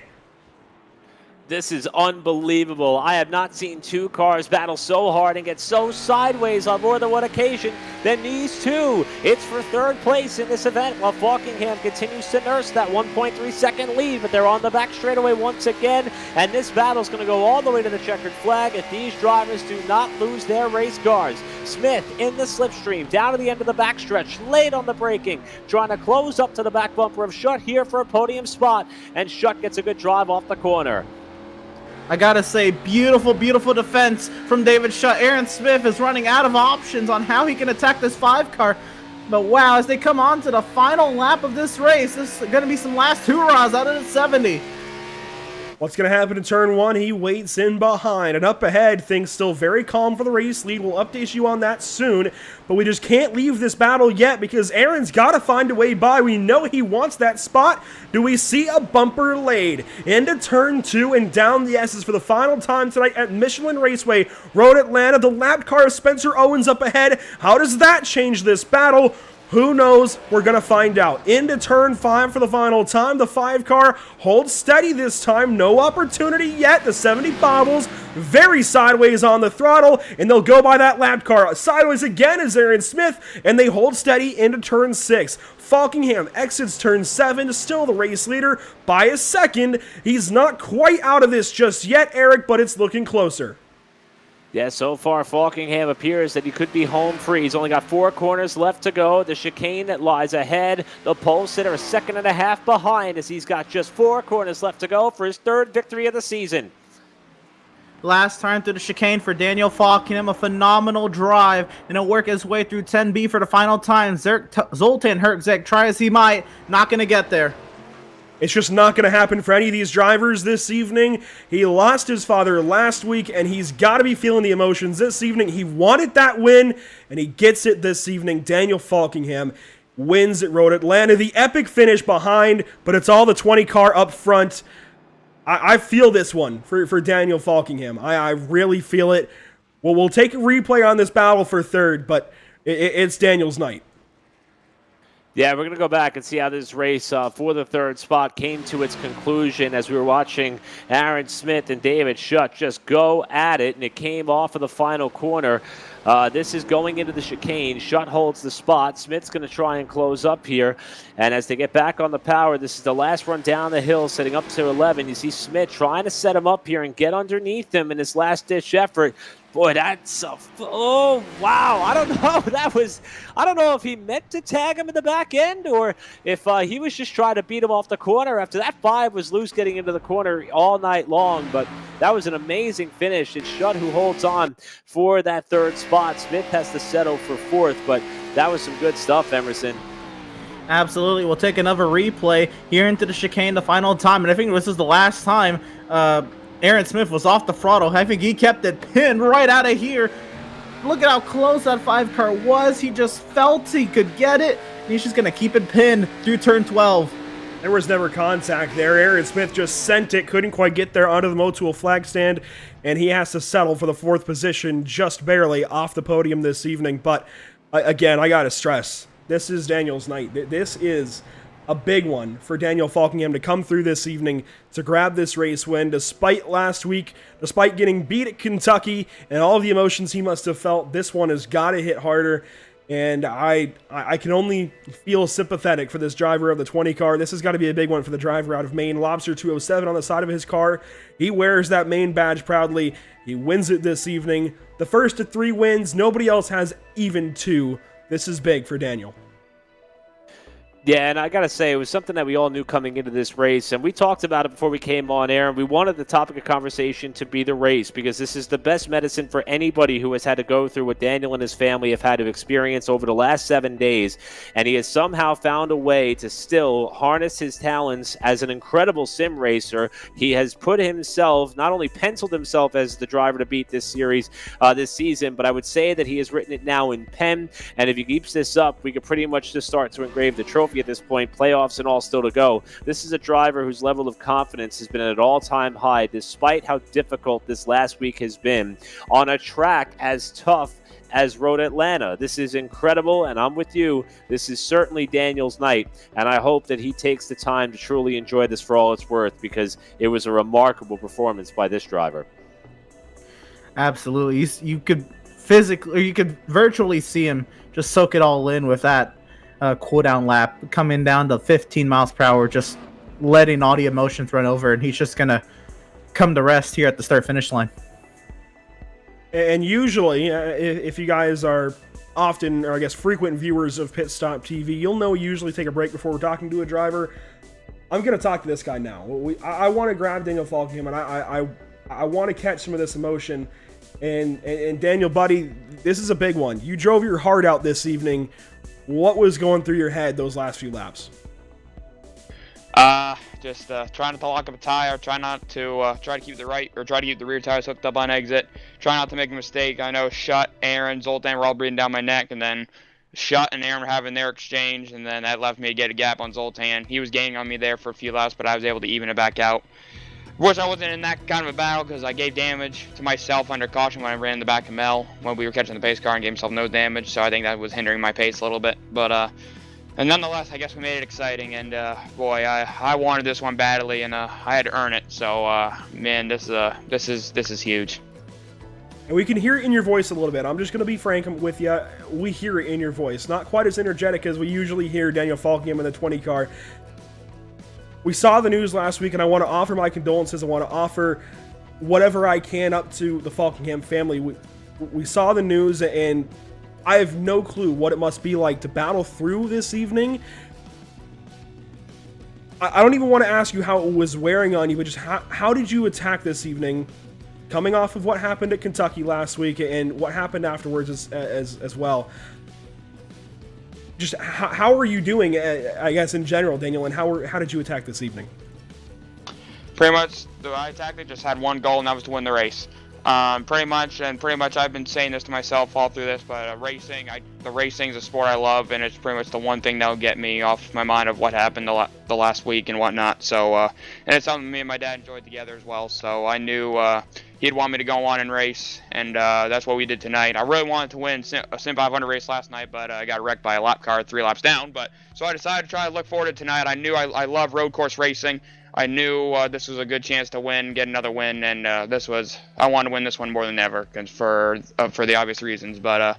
This is unbelievable. I have not seen 2 cars battle so hard and get so sideways on more than one occasion than these two. It's for 3rd place in this event while Falkingham continues to nurse that 1.3 second lead, but they're on the back straightaway once again, and this battle is going to go all the way to the checkered flag if these drivers do not lose their race cars. Smith in the slipstream, down to the end of the backstretch, late on the braking, trying to close up to the back bumper of Schutt here for a podium spot, and Schutt gets a good drive off the corner. I gotta say, beautiful, beautiful defense from David Schutt. Aaron Smith is running out of options on how he can attack this 5 car. But wow, as they come on to the final lap of this race, this is gonna be some last hurrahs out of the 70. What's going to happen in turn 1? He waits in behind, and up ahead, things still very calm for the race lead. We'll update you on that soon, but we just can't leave this battle yet because Aaron's got to find a way by. We know he wants that spot. Do we see a bumper laid into turn 2 and down the S's for the final time tonight at Michelin Raceway, Road Atlanta? The lap car of Spencer Owens up ahead. How does that change this battle? Who knows? We're going to find out. Into turn 5 for the final time. The 5 car holds steady this time. No opportunity yet. The 70 bobbles very sideways on the throttle, and they'll go by that lap car. Sideways again is Aaron Smith, and they hold steady into turn 6. Falkingham exits turn 7, still the race leader by a second. He's not quite out of this just yet, Eric, but it's looking closer. Yeah, so far Falkingham appears that he could be home free. He's only got 4 corners left to go. The chicane that lies ahead. The pole sitter a second and a half behind as he's got just 4 corners left to go for his 3rd victory of the season. Last time through the chicane for Daniel Falkingham, a phenomenal drive, and he'll work his way through 10B for the final time. Zoltan Herczak, try as he might, not going to get there. It's just not going to happen for any of these drivers this evening. He lost his father last week, and he's got to be feeling the emotions this evening. He wanted that win, and he gets it this evening. Daniel Falkingham wins at Road Atlanta. The epic finish behind, but it's all the 20 car up front. I feel this one for Daniel Falkingham. I really feel it. Well, we'll take a replay on this battle for 3rd, but it's Daniel's night. Yeah, we're going to go back and see how this race for the 3rd spot came to its conclusion as we were watching Aaron Smith and David Schutt just go at it, and it came off of the final corner. This is going into the chicane. Schutt holds the spot. Smith's going to try and close up here. And as they get back on the power, this is the last run down the hill, setting up to 11. You see Smith trying to set him up here and get underneath him in his last-ditch effort. Boy, that's oh, wow. I don't know. I don't know if he meant to tag him in the back end or if he was just trying to beat him off the corner after that 5 was loose getting into the corner all night long. But that was an amazing finish. It's Schutt who holds on for that 3rd spot. Smith has to settle for 4th, but that was some good stuff, Emerson. Absolutely. We'll take another replay here into the chicane the final time. And I think this is the last time Aaron Smith was off the throttle. I think he kept it pinned right out of here. Look at how close that 5 car was. He just felt he could get it. And he's just going to keep it pinned through turn 12. There was never contact there. Aaron Smith just sent it, couldn't quite get there onto the Motul flag stand, and he has to settle for the 4th position, just barely off the podium this evening. But again, I got to stress, this is Daniel's night. This is a big one for Daniel Falkingham to come through this evening to grab this race win. Despite last week, despite getting beat at Kentucky and all of the emotions he must have felt, this one has got to hit harder. And I can only feel sympathetic for this driver of the 20 car. This has got to be a big one for the driver out of Maine. Lobster 207 on the side of his car. He wears that Maine badge proudly. He wins it this evening. The first of 3 wins. Nobody else has even 2. This is big for Daniel. Yeah, and I got to say, it was something that we all knew coming into this race, and we talked about it before we came on air, and we wanted the topic of conversation to be the race, because this is the best medicine for anybody who has had to go through what Daniel and his family have had to experience over the last 7 days, and he has somehow found a way to still harness his talents as an incredible sim racer. He has put himself, not only penciled himself as the driver to beat this series this season, but I would say that he has written it now in pen, and if he keeps this up, we could pretty much just start to engrave the trophy at this point, playoffs and all still to go. This is a driver whose level of confidence has been at an all-time high, despite how difficult this last week has been on a track as tough as Road Atlanta. This is incredible, and I'm with you. This is certainly Daniel's night, and I hope that he takes the time to truly enjoy this for all it's worth, because it was a remarkable performance by this driver. Absolutely. You could physically, or you could virtually see him just soak it all in with that cool down lap, coming down to 15 miles per hour, just letting all the emotions run over, and he's just gonna come to rest here at the start finish line. And usually, if you guys are often, or I guess frequent viewers of Pit Stop TV, you'll know we usually take a break before we're talking to a driver. I'm going to talk to this guy now. I want to grab Daniel Falkingham, and I want to catch some of this emotion. And Daniel, buddy, this is a big one. You drove your heart out this evening. What was going through your head those last few laps? Just trying not to lock up a tire, try to keep the rear tires hooked up on exit, try not to make a mistake. I know Schutt, Aaron, Zoltan were all breathing down my neck, and then Schutt and Aaron were having their exchange, and then that left me to get a gap on Zoltan. He was gaining on me there for a few laps, but I was able to even it back out. Wish I wasn't in that kind of a battle because I gave damage to myself under caution when I ran in the back of Mel when we were catching the pace car and gave myself no damage, so I think that was hindering my pace a little bit. But and nonetheless, I guess we made it exciting, and boy, I wanted this one badly, and I had to earn it. So man, this is huge. And we can hear it in your voice a little bit. I'm just going to be frank with you. We hear it in your voice. Not quite as energetic as we usually hear Daniel Falkingham in the 20 car. We saw the news last week, and I want to offer my condolences. I want to offer whatever I can up to the Falkingham family. We saw the news, and I have no clue what it must be like to battle through this evening. I don't even want to ask you how it was wearing on you, but just how did you attack this evening, coming off of what happened at Kentucky last week and what happened afterwards as well? Just how are you doing, I guess, in general, Daniel, and how did you attack this evening? Pretty much, the way I attacked it just had one goal, and that was to win the race. Pretty much, I've been saying this to myself all through this, but the racing is a sport I love, and it's pretty much the one thing that'll get me off my mind of what happened the last week and whatnot. So, and it's something me and my dad enjoyed together as well. So I knew he'd want me to go on and race, and that's what we did tonight. I really wanted to win a Sim 500 race last night, but I got wrecked by a lap car 3 laps down. But so I decided to try to look forward to tonight. I knew I love road course racing. I knew this was a good chance to get another win, and I wanted to win this one more than ever, for the obvious reasons. But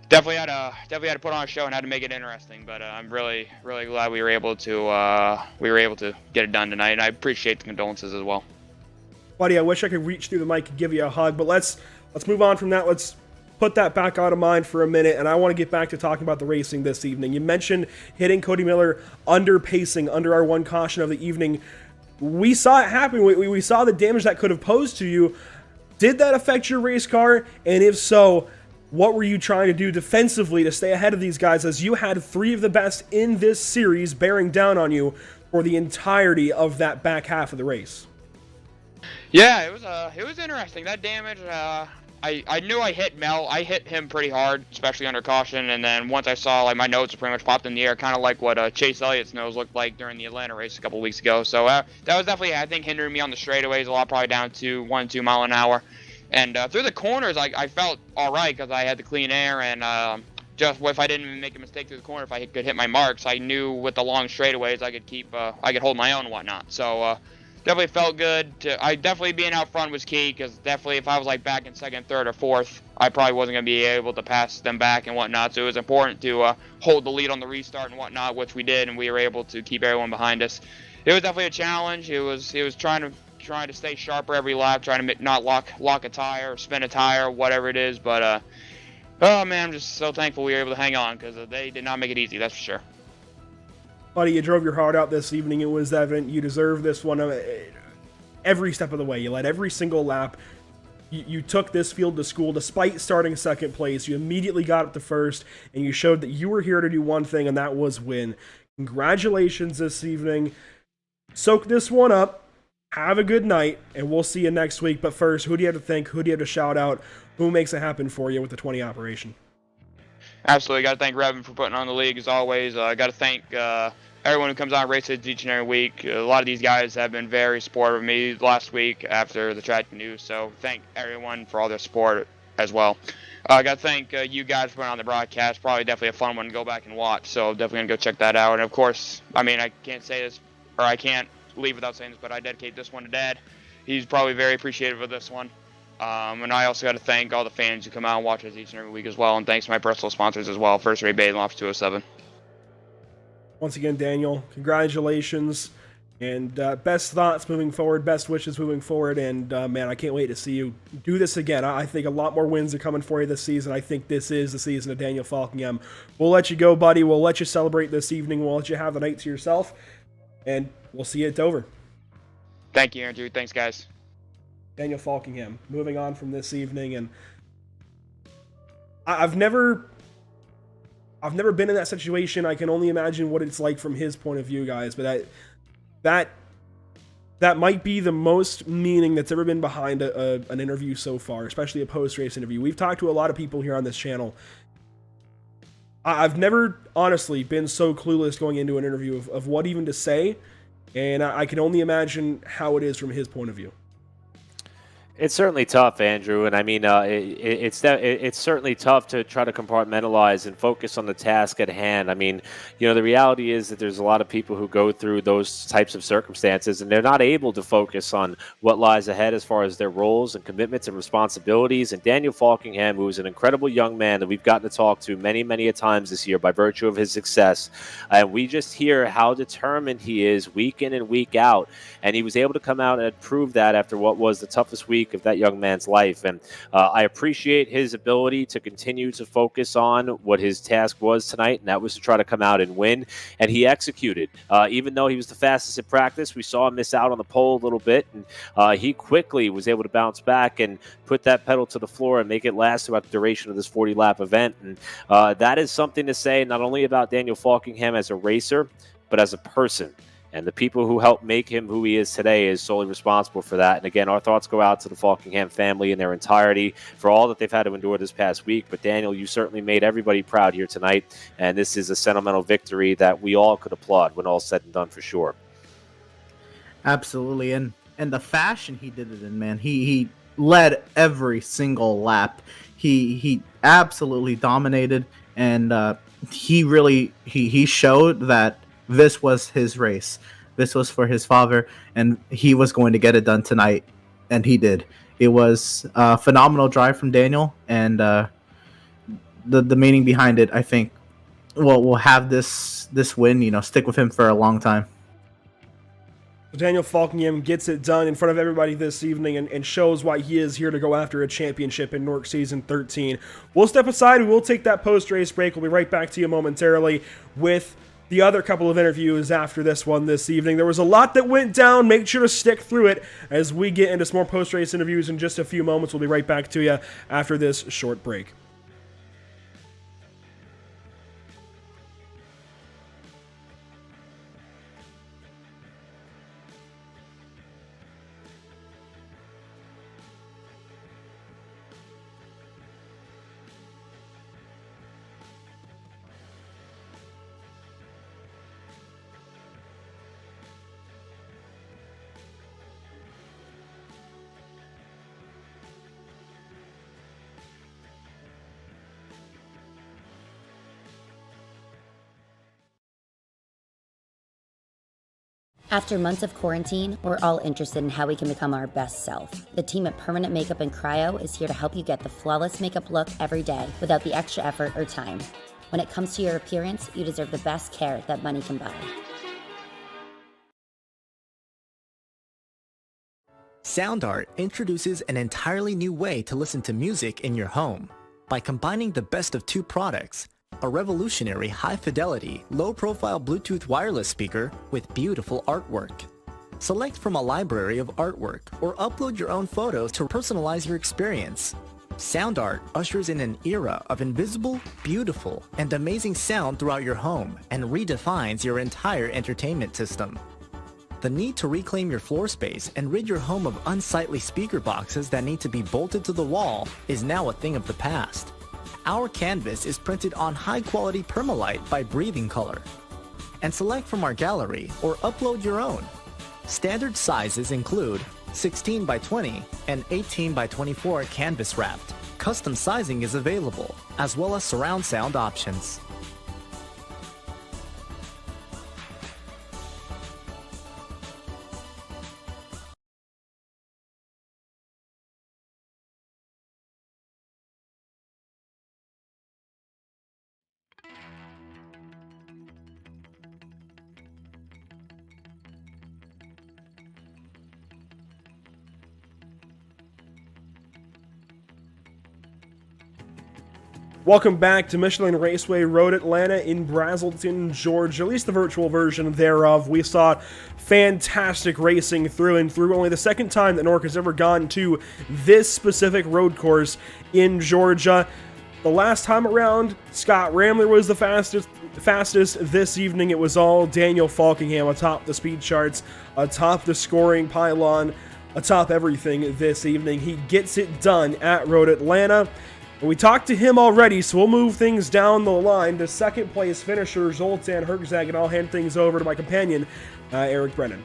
definitely had to put on a show and had to make it interesting. But I'm really glad we were able to get it done tonight, and I appreciate the condolences as well. Buddy, I wish I could reach through the mic and give you a hug, but let's move on from that. Let's put that back out of mind for a minute, and I want to get back to talking about the racing this evening. You mentioned hitting Cody Miller under pacing, under our one caution of the evening. We saw it happen. We saw the damage that could have posed to you. Did that affect your race car? And if so, what were you trying to do defensively to stay ahead of these guys, as you had 3 of the best in this series bearing down on you for the entirety of that back half of the race? Yeah, it was interesting. That damage, I knew I hit Mel. I hit him pretty hard, especially under caution. And then once I saw, like, my nose was pretty much popped in the air, kind of like what Chase Elliott's nose looked like during the Atlanta race a couple weeks ago. So that was definitely, I think, hindering me on the straightaways a lot, probably down to 1-2 mile an hour. And through the corners, I felt all right because I had the clean air, and just if I didn't make a mistake through the corner, if I could hit my marks, I knew with the long straightaways I could hold my own and whatnot. So definitely felt good. Definitely being out front was key, because definitely if I was like back in second, third, or fourth, I probably wasn't going to be able to pass them back and whatnot. So it was important to hold the lead on the restart and whatnot, which we did, and we were able to keep everyone behind us. It was definitely a challenge. It was trying to stay sharper every lap, trying to not lock a tire, or spin a tire, whatever it is. But oh man, I'm just so thankful we were able to hang on, because they did not make it easy, that's for sure. Buddy, you drove your heart out this evening. It was evident you deserve this one every step of the way. You led every single lap. You took this field to school despite starting second place. You immediately got up to first, and you showed that you were here to do one thing, and that was win. Congratulations this evening. Soak this one up. Have a good night, and we'll see you next week. But first, who do you have to thank? Who do you have to shout out? Who makes it happen for you with the 20 operation? Absolutely. Got to thank Revin for putting on the league as always. Got to thank everyone who comes on races each and every week. A lot of these guys have been very supportive of me last week after the tragic news, so thank everyone for all their support as well. I got to thank you guys for putting on the broadcast. Probably definitely a fun one to go back and watch, so definitely going to go check that out. And of course, I mean, I can't say this, or I can't leave without saying this, but I dedicate this one to Dad. He's probably very appreciative of this one. And I also got to thank all the fans who come out and watch us each and every week as well. And thanks to my personal sponsors as well, First Rate Bathing Lots 207. Once again, Daniel, congratulations, and best thoughts moving forward, best wishes moving forward, and man, I can't wait to see you do this again. I think a lot more wins are coming for you this season. I think this is the season of Daniel Falkingham. We'll let you go, buddy. We'll let you celebrate this evening. We'll let you have the night to yourself, and we'll see you at Dover. Thank you, Andrew. Thanks, guys. Daniel Falkingham, moving on from this evening, and I've never been in that situation. I can only imagine what it's like from his point of view, guys, but that might be the most meaning that's ever been behind an interview so far, especially a post-race interview. We've talked to a lot of people here on this channel. I've never honestly been so clueless going into an interview of what even to say, And I can only imagine how it is from his point of view. It's certainly tough, Andrew, and I mean, it's certainly tough to try to compartmentalize and focus on the task at hand. I mean, the reality is that there's a lot of people who go through those types of circumstances, and they're not able to focus on what lies ahead as far as their roles and commitments and responsibilities. And Daniel Falkingham, who is an incredible young man that we've gotten to talk to many, many a times this year by virtue of his success, and we just hear how determined he is week in and week out, and he was able to come out and prove that after what was the toughest week of that young man's life. And I appreciate his ability to continue to focus on what his task was tonight, and that was to try to come out and win. And he executed. Even though he was the fastest at practice, we saw him miss out on the pole a little bit, and he quickly was able to bounce back and put that pedal to the floor and make it last throughout the duration of this 40-lap event. And that is something to say not only about Daniel Falkingham as a racer, but as a person. And the people who helped make him who he is today is solely responsible for that. And again, our thoughts go out to the Falkingham family in their entirety for all that they've had to endure this past week. But Daniel, you certainly made everybody proud here tonight. And this is a sentimental victory that we all could applaud when all's said and done for sure. Absolutely. And the fashion he did it in, man, he led every single lap. He absolutely dominated. And he showed that this was his race. This was for his father, and he was going to get it done tonight, and he did. It was a phenomenal drive from Daniel, and the meaning behind it, I think, we'll have this win, stick with him for a long time. Daniel Falkingham gets it done in front of everybody this evening and shows why he is here to go after a championship in NORC Season 13. We'll step aside. We'll take that post-race break. We'll be right back to you momentarily with the other couple of interviews after this one this evening. There was a lot that went down. Make sure to stick through it as we get into some more post-race interviews in just a few moments. We'll be right back to you after this short break. After months of quarantine, we're all interested in how we can become our best self. The team at Permanent Makeup and Cryo is here to help you get the flawless makeup look every day without the extra effort or time. When it comes to your appearance, you deserve the best care that money can buy. Sound Art introduces an entirely new way to listen to music in your home. By combining the best of two products, a revolutionary high-fidelity, low-profile Bluetooth wireless speaker with beautiful artwork. Select from a library of artwork or upload your own photos to personalize your experience. Sound Art ushers in an era of invisible, beautiful, and amazing sound throughout your home and redefines your entire entertainment system. The need to reclaim your floor space and rid your home of unsightly speaker boxes that need to be bolted to the wall is now a thing of the past. Our canvas is printed on high-quality permalite by Breathing Color. And select from our gallery or upload your own. Standard sizes include 16 by 20 and 18 by 24 canvas wrapped. Custom sizing is available, as well as surround sound options. Welcome back to Michelin Raceway Road Atlanta in Braselton, Georgia, at least the virtual version thereof. We saw fantastic racing through and through. Only the second time that NORC has ever gone to this specific road course in Georgia. The last time around, Scott Ramler was the fastest. This evening, it was all Daniel Falkingham atop the speed charts, atop the scoring pylon, atop everything this evening. He gets it done at Road Atlanta. We talked to him already, so we'll move things down the line to second place finisher Zoltan Herczak, and I'll hand things over to my companion, Eric Brennan.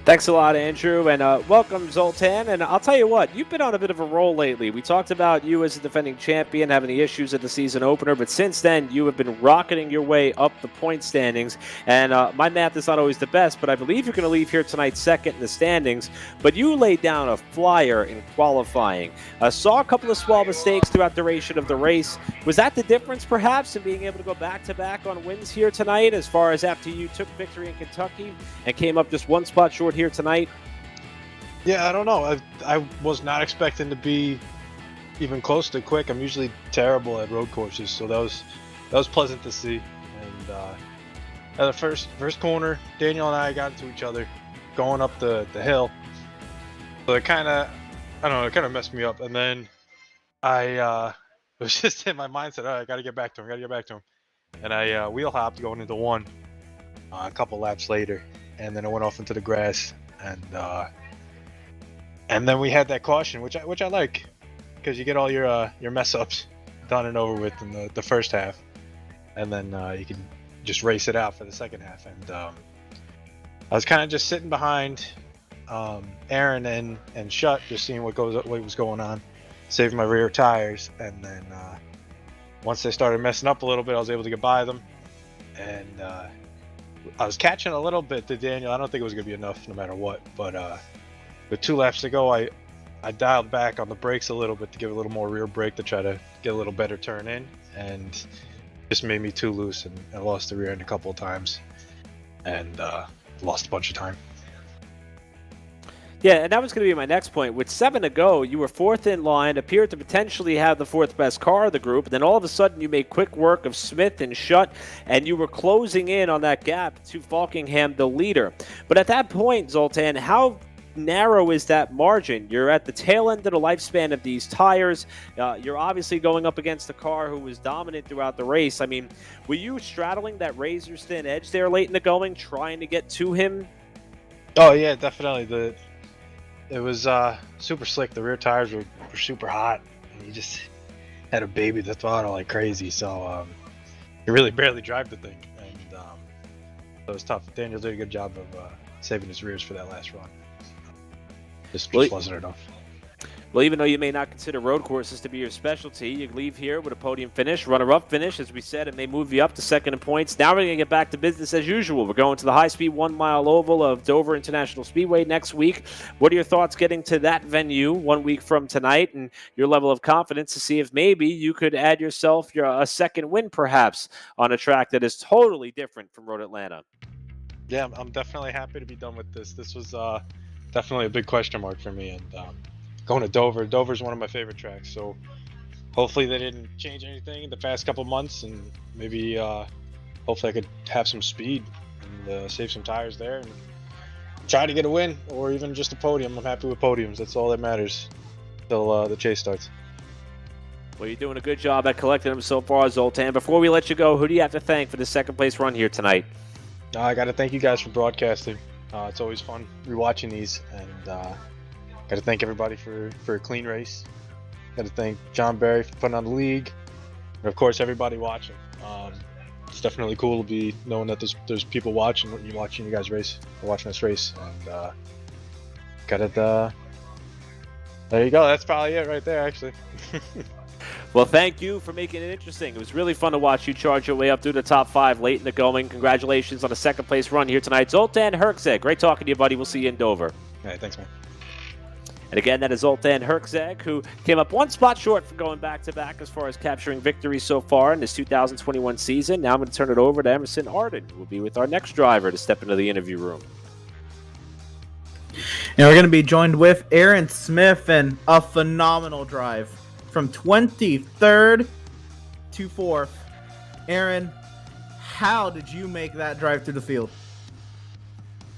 Thanks a lot, Andrew, and welcome, Zoltan. And I'll tell you what, you've been on a bit of a roll lately. We talked about you as a defending champion having the issues at the season opener, but since then, you have been rocketing your way up the point standings. And my math is not always the best, but I believe you're going to leave here tonight second in the standings. But you laid down a flyer in qualifying. Saw a couple of small mistakes throughout the duration of the race. Was that the difference, perhaps, in being able to go back-to-back on wins here tonight, as far as after you took victory in Kentucky and came up just one spot short here tonight? Yeah, I don't know. I was not expecting to be even close to quick. I'm usually terrible at road courses, so that was pleasant to see. And at the first corner, Daniel and I got into each other going up the hill. So it kind of messed me up. And then I was just in my mindset, all right, I got to get back to him. And I wheel hopped going into one a couple laps later, and then I went off into the grass. And then we had that caution, which I like, because you get all your mess ups done and over with in the first half, and then you can just race it out for the second half. And I was kind of just sitting behind Aaron and Shut, just seeing what was going on, saving my rear tires, and then once they started messing up a little bit, I was able to get by them, and I was catching a little bit to Daniel. I don't think it was going to be enough no matter what, but with 2 laps to go, I dialed back on the brakes a little bit to give a little more rear brake to try to get a little better turn in, and just made me too loose, and I lost the rear end a couple of times, and lost a bunch of time. Yeah, and that was going to be my next point. With 7 to go, you were fourth in line, appeared to potentially have the fourth best car of the group, and then all of a sudden you made quick work of Smith and Schutt, and you were closing in on that gap to Falkingham, the leader. But at that point, Zoltan, how narrow is that margin? You're at the tail end of the lifespan of these tires. You're obviously going up against a car who was dominant throughout the race. I mean, were you straddling that razor's thin edge there late in the going, trying to get to him? Oh yeah, definitely. It was super slick. The rear tires were super hot, and you just had to baby the throttle like crazy. So you really barely drive the thing, and it was tough. Daniel did a good job of saving his rears for that last run. Just wasn't enough. Well, even though you may not consider road courses to be your specialty, you leave here with a podium finish, runner-up finish. As we said, it may move you up to second in points. Now we're going to get back to business as usual. We're going to the high-speed 1 mile oval of Dover International Speedway next week. What are your thoughts getting to that venue 1 week from tonight, and your level of confidence to see if maybe you could add yourself a second win perhaps on a track that is totally different from Road Atlanta? Yeah, I'm definitely happy to be done with this. This was definitely a big question mark for me, and going to Dover's one of my favorite tracks, so hopefully they didn't change anything in the past couple months, and maybe hopefully I could have some speed and save some tires there and try to get a win, or even just a podium. I'm happy with podiums. That's all that matters till the chase starts. Well, you're doing a good job at collecting them so far, Zoltan. Before we let you go, who do you have to thank for the second place run here tonight? I got to thank you guys for broadcasting. It's always fun rewatching these, and got to thank everybody for a clean race. Got to thank John Barry for putting on the league, and of course everybody watching. It's definitely cool to be knowing that there's people watching you guys race, watching us race, and got it. There you go. That's probably it right there, actually. Well, thank you for making it interesting. It was really fun to watch you charge your way up through the top 5 late in the going. Congratulations on a second place run here tonight. Zoltan Herczak, great talking to you, buddy. We'll see you in Dover. All right, thanks, man. And again, that is Zoltan Herczak, who came up one spot short from going back-to-back as far as capturing victories so far in this 2021 season. Now I'm going to turn it over to Emerson Arden, who will be with our next driver to step into the interview room. And we're going to be joined with Aaron Smith, and a phenomenal drive from 23rd to 4th. Aaron, how did you make that drive through the field?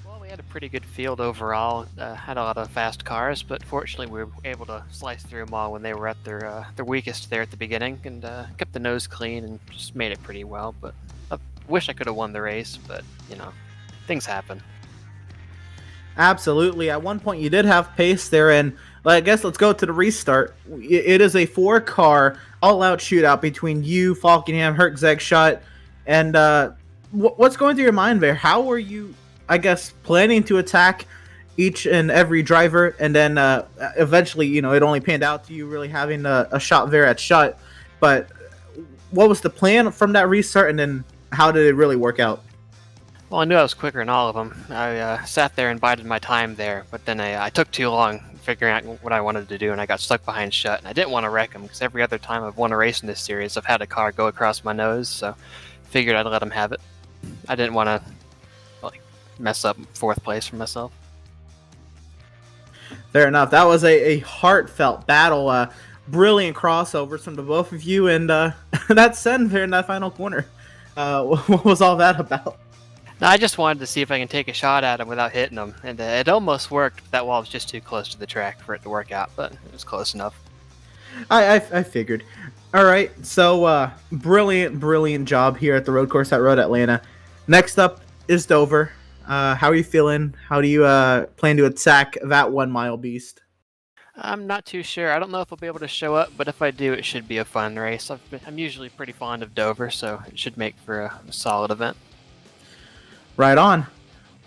Well, we had a pretty good field overall. Had a lot of fast cars, but fortunately we were able to slice through them all when they were at their weakest there at the beginning, and kept the nose clean and just made it pretty well. But I wish I could have won the race, but, things happen. Absolutely. At one point, you did have pace there, and I guess let's go to the restart. It is a 4-car all-out shootout between you, Falkenham, Hertzeg, Schutt, and what's going through your mind there? How were you, I guess, planning to attack each and every driver, and then eventually, it only panned out to you really having a shot there at Schutt. But what was the plan from that restart, and then how did it really work out? Well, I knew I was quicker than all of them. I sat there and bided my time there, but then I took too long figuring out what I wanted to do, and I got stuck behind Schutt. And I didn't want to wreck him, because every other time I've won a race in this series, I've had a car go across my nose, so figured I'd let him have it. I didn't want to mess up 4th place for myself. Fair enough. That was a heartfelt battle. Brilliant crossovers from the both of you, and that send there in that final corner. What was all that about? No, I just wanted to see if I can take a shot at him without hitting him, and it almost worked, but that wall was just too close to the track for it to work out, but it was close enough. I figured. All right, so brilliant job here at the road course at Road Atlanta. Next up is Dover. How are you feeling? How do you plan to attack that 1 mile beast? I'm not too sure. I don't know if I'll be able to show up, but if I do, it should be a fun race. I'm usually pretty fond of Dover, so it should make for a solid event. Right on.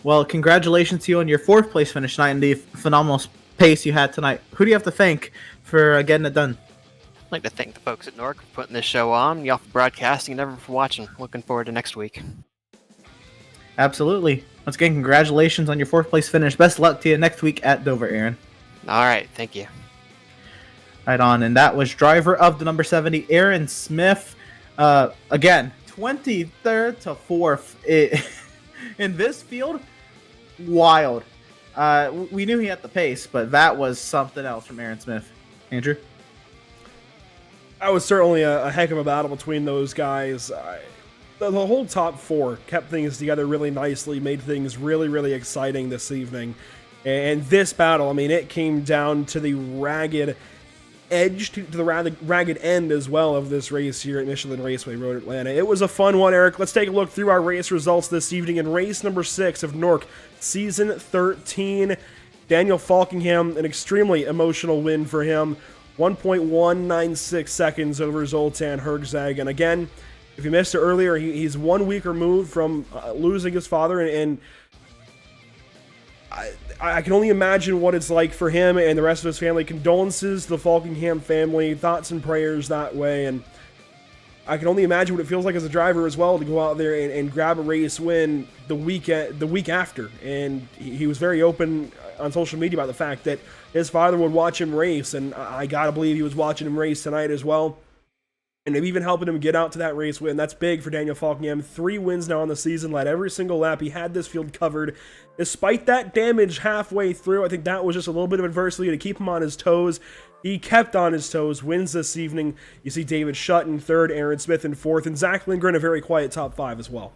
Well, congratulations to you on your 4th place finish tonight and the phenomenal pace you had tonight. Who do you have to thank for getting it done? I'd like to thank the folks at NORC for putting this show on, y'all for broadcasting, and everyone for watching. Looking forward to next week. Absolutely. Once again, congratulations on your 4th place finish. Best luck to you next week at Dover, Aaron. All right, thank you. Right on, and that was driver of the number 70, Aaron Smith. Again, 23rd to 4th. In this field, wild. We knew he had the pace, but that was something else from Aaron Smith. Andrew? That was certainly a heck of a battle between those guys. The whole top 4 kept things together really nicely, made things really, really exciting this evening. And this battle, I mean, it came down to the ragged edge, to the ragged end as well of this race here at Michelin Raceway Road Atlanta. It was a fun one, Eric. Let's take a look through our race results this evening in race number 6 of NORC Season 13. Daniel Falkingham, an extremely emotional win for him. 1.196 seconds over Zoltan Hertzeg. And again, if you missed it earlier, he's 1 week removed from losing his father, and I can only imagine what it's like for him and the rest of his family. Condolences to the Falkingham family, thoughts and prayers that way, and I can only imagine what it feels like as a driver as well to go out there and grab a race win the week after. And he was very open on social media about the fact that his father would watch him race, and I gotta believe he was watching him race tonight as well. And even helping him get out to that race win. That's big for Daniel Falkingham. 3 wins now on the season, led every single lap. He had this field covered. Despite that damage halfway through, I think that was just a little bit of adversity to keep him on his toes. He kept on his toes, wins this evening. You see David Schutt in 3rd, Aaron Smith in 4th, and Zach Lindgren a very quiet top 5 as well.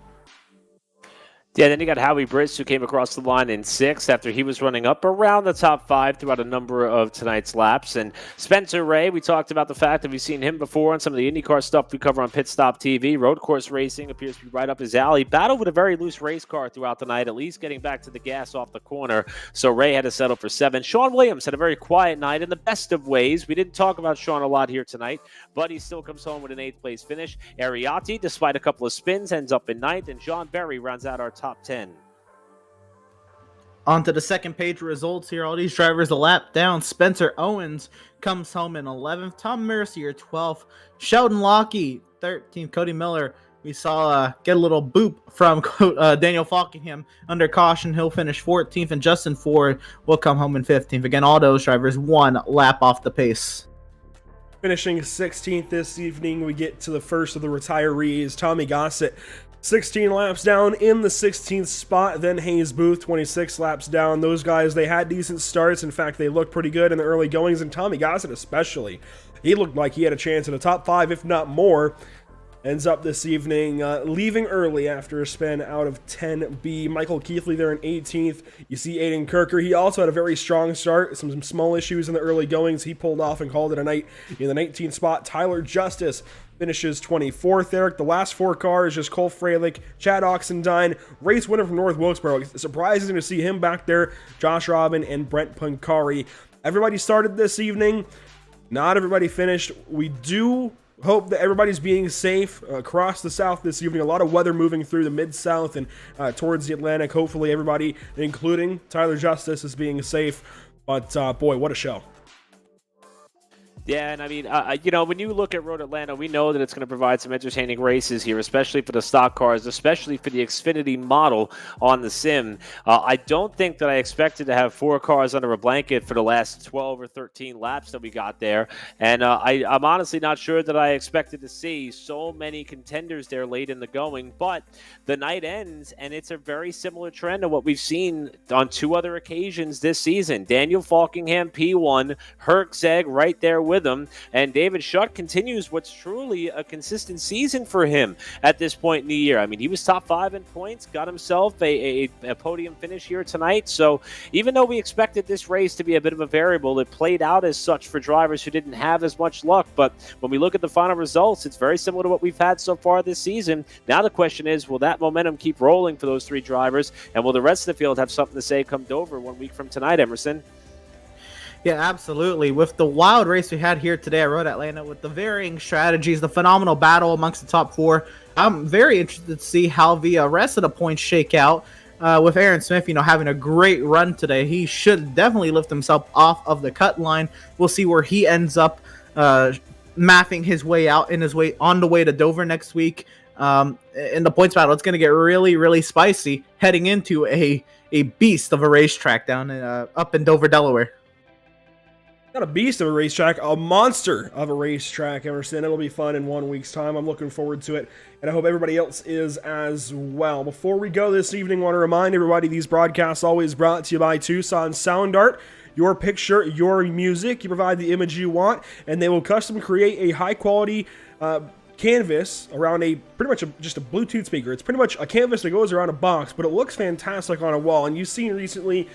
Yeah, then you got Howie Britz, who came across the line in 6th after he was running up around the top 5 throughout a number of tonight's laps. And Spencer Ray, we talked about the fact that we've seen him before on some of the IndyCar stuff we cover on Pit Stop TV. Road course racing appears to be right up his alley. Battled with a very loose race car throughout the night, at least getting back to the gas off the corner. So Ray had to settle for 7. Sean Williams had a very quiet night in the best of ways. We didn't talk about Sean a lot here tonight, but he still comes home with an 8th place finish. Ariati, despite a couple of spins, ends up in 9th, and John Berry rounds out our top 10. On to the second page results here. All these drivers a lap down. Spencer Owens comes home in 11th. Tom Mercier, 12th. Sheldon Lockie, 13th. Cody Miller, we saw get a little boop from Daniel Falkingham under caution. He'll finish 14th. And Justin Ford will come home in 15th. Again, all those drivers 1 lap off the pace. Finishing 16th this evening, we get to the first of the retirees, Tommy Gossett. 16 laps down in the 16th spot, then Hayes Booth, 26 laps down. Those guys, they had decent starts. In fact, they looked pretty good in the early goings, and Tommy Gossett especially. He looked like he had a chance in the top 5, if not more. ends up this evening leaving early after a spin out of 10B. Michael Keithley there in 18th. You see Aiden Kirker. He also had a very strong start. Some small issues in the early goings. He pulled off and called it a night in the 19th spot. Tyler Justice finishes 24th there. The last 4 cars, just Cole Freilich, Chad Oxendine, race winner from North Wilkesboro. It's surprising to see him back there. Josh Robin and Brent Pancari. Everybody started this evening. Not everybody finished. We do hope that everybody's being safe across the South this evening. A lot of weather moving through the Mid-South and towards the Atlantic. Hopefully everybody, including Tyler Justice, is being safe. But boy, what a show. Yeah, and I mean, when you look at Road Atlanta, we know that it's going to provide some entertaining races here, especially for the stock cars, especially for the Xfinity model on the sim. I don't think that I expected to have 4 cars under a blanket for the last 12 or 13 laps that we got there, and I'm honestly not sure that I expected to see so many contenders there late in the going, but the night ends, and it's a very similar trend to what we've seen on 2 other occasions this season. Daniel Falkingham, P1, Herczeg right there with him, and David Schutt continues what's truly a consistent season for him at this point in the year. I mean, he was top 5 in points, got himself a podium finish here tonight, so even though we expected this race to be a bit of a variable, it played out as such for drivers who didn't have as much luck. But when we look at the final results, it's very similar to what we've had so far this season. Now the question is, will that momentum keep rolling for those 3 drivers, and will the rest of the field have something to say come Dover 1 week from tonight, Emerson? Yeah, absolutely. With the wild race we had here today at Road Atlanta, with the varying strategies, the phenomenal battle amongst the top 4, I'm very interested to see how the rest of the points shake out. With Aaron Smith, having a great run today, he should definitely lift himself off of the cut line. We'll see where he ends up mapping his way out on the way to Dover next week. In the points battle, it's going to get really, really spicy heading into a beast of a racetrack down up in Dover, Delaware. Not a beast of a racetrack, a monster of a racetrack, Emerson. It'll be fun in 1 week's time. I'm looking forward to it, and I hope everybody else is as well. Before we go this evening, I want to remind everybody these broadcasts always brought to you by Tucson Sound Art. Your picture, your music. You provide the image you want, and they will custom create a high-quality canvas around pretty much just a Bluetooth speaker. It's pretty much a canvas that goes around a box, but it looks fantastic on a wall. And you've seen recently...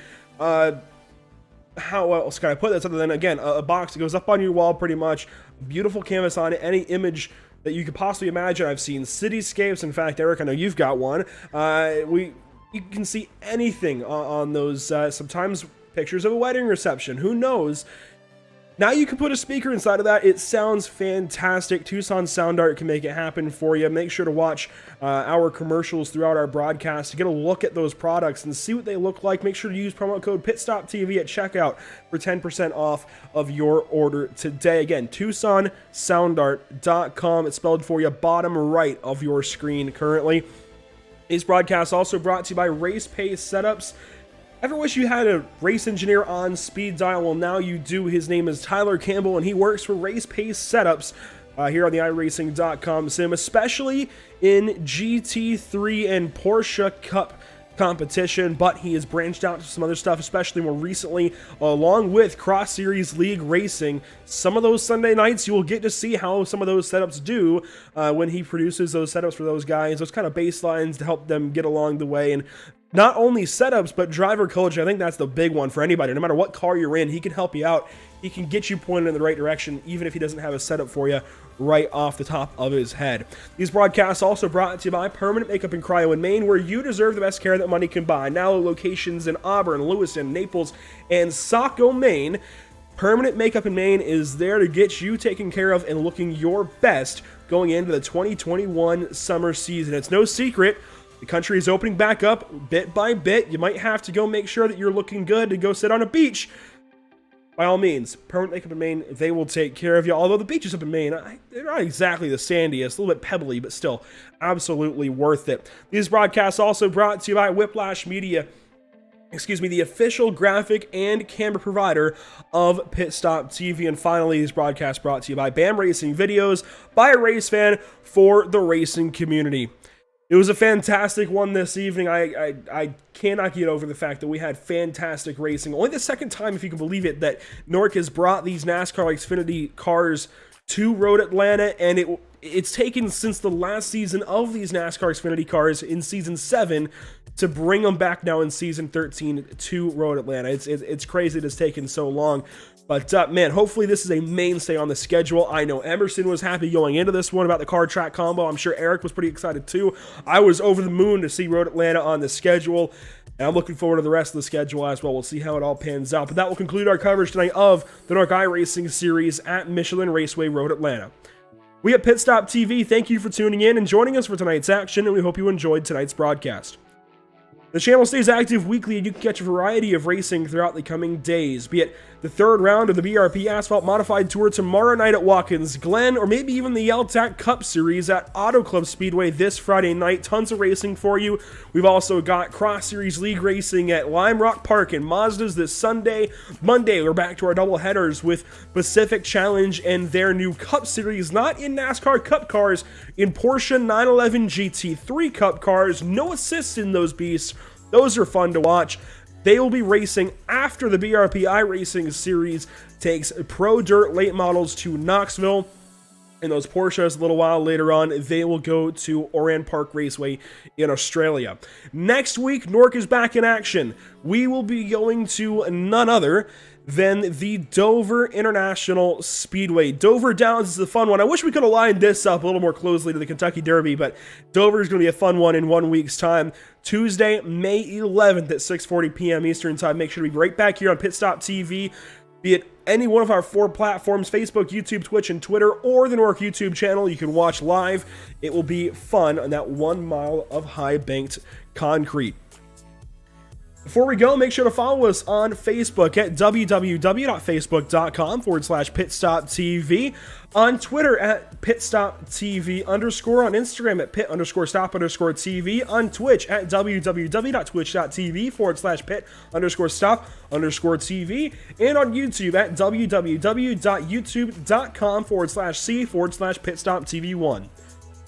how else can I put this other than, again, a box that goes up on your wall pretty much, beautiful canvas on it, any image that you could possibly imagine. I've seen cityscapes. In fact, Eric, I know you've got one. You can see anything on those, sometimes pictures of a wedding reception, who knows. Now you can put a speaker inside of that. It sounds fantastic. Tucson Sound Art can make it happen for you. Make sure to watch our commercials throughout our broadcast to get a look at those products and see what they look like. Make sure to use promo code PitStopTV at checkout for 10% off of your order today. Again, TucsonSoundArt.com. It's spelled for you bottom right of your screen currently. These broadcasts also brought to you by Race Pace Setups. Ever wish you had a race engineer on speed dial? Well, now you do. His name is Tyler Campbell, and he works for Race Pace Setups here on the iRacing.com sim, especially in GT3 and Porsche Cup competition, but he has branched out to some other stuff, especially more recently, along with Cross Series League Racing. Some of those Sunday nights, you will get to see how some of those setups do when he produces those setups for those guys, those kind of baselines to help them get along the way. And not only setups, but driver coaching. I think that's the big one for anybody. No matter what car you're in, he can help you out. He can get you pointed in the right direction, even if he doesn't have a setup for you right off the top of his head. These broadcasts also brought to you by Permanent Makeup and Cryo in Maine, where you deserve the best care that money can buy. Now locations in Auburn, Lewiston, Naples, and Saco, Maine. Permanent Makeup in Maine is there to get you taken care of and looking your best going into the 2021 summer season. It's no secret. The country is opening back up bit by bit. You might have to go make sure that you're looking good to go sit on a beach. By all means, Permanent Makeup in Maine, they will take care of you. Although the beaches up in Maine, they're not exactly the sandiest, a little bit pebbly, but still absolutely worth it. These broadcasts also brought to you by Whiplash Media, the official graphic and camera provider of Pit Stop TV. And finally, these broadcasts brought to you by BAM Racing Videos, by a race fan for the racing community. It was a fantastic one this evening. I cannot get over the fact that we had fantastic racing. Only the second time, if you can believe it, that NORC has brought these NASCAR Xfinity cars to Road Atlanta, and it's taken since the last season of these NASCAR Xfinity cars in season 7 to bring them back now in season 13 to Road Atlanta. It's crazy that it's taken so long. But man, hopefully this is a mainstay on the schedule. I know Emerson was happy going into this one about the car track combo. I'm sure Eric was pretty excited too. I was over the moon to see Road Atlanta on the schedule, and I'm looking forward to the rest of the schedule as well. We'll see how it all pans out. But that will conclude our coverage tonight of the NORC iRacing Series at Michelin Raceway Road Atlanta. We at Pit Stop TV thank you for tuning in and joining us for tonight's action, and we hope you enjoyed tonight's broadcast. The channel stays active weekly, and you can catch a variety of racing throughout the coming days, be it the third round of the BRP Asphalt Modified Tour tomorrow night at Watkins Glen, or maybe even the LTAC Cup Series at Auto Club Speedway this Friday night. Tons of racing for you. We've also got Cross Series League racing at Lime Rock Park and Mazda's this Sunday. Monday, we're back to our double headers with Pacific Challenge and their new Cup Series, not in NASCAR Cup cars, in Porsche 911 GT3 Cup cars. No assists in those beasts. Those are fun to watch. They will be racing after the BRP iRacing Series takes Pro Dirt late models to Knoxville. And those Porsches a little while later on, they will go to Oran Park Raceway in Australia. Next week, NORC is back in action. We will be going to none other than the Dover International Speedway. Dover Downs is a fun one. I wish we could have lined this up a little more closely to the Kentucky Derby, but Dover is going to be a fun one in 1 week's time. Tuesday, May 11th at 6:40 p.m. Eastern Time. Make sure to be right back here on Pit Stop TV, be it any one of our 4 platforms, Facebook, YouTube, Twitch, and Twitter, or the NORC YouTube channel. You can watch live. It will be fun on that 1 mile of high-banked concrete. Before we go, make sure to follow us on Facebook at www.facebook.com/pitstoptv, on Twitter at pitstoptv_, on Instagram at pit_stop_tv, on Twitch at www.twitch.tv/pit_stop_tv, and on YouTube at www.youtube.com/c/pitstoptv1.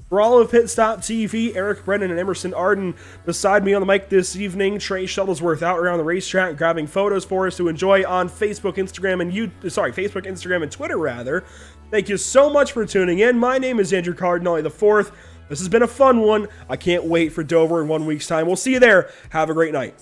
For all of Pit Stop TV, Eric Brennan and Emerson Arden beside me on the mic this evening. Trey Shuttlesworth out around the racetrack grabbing photos for us to enjoy on Facebook, Instagram, and Twitter rather. Thank you so much for tuning in. My name is Andrew Cardinale IV. This has been a fun one. I can't wait for Dover in 1 week's time. We'll see you there. Have a great night.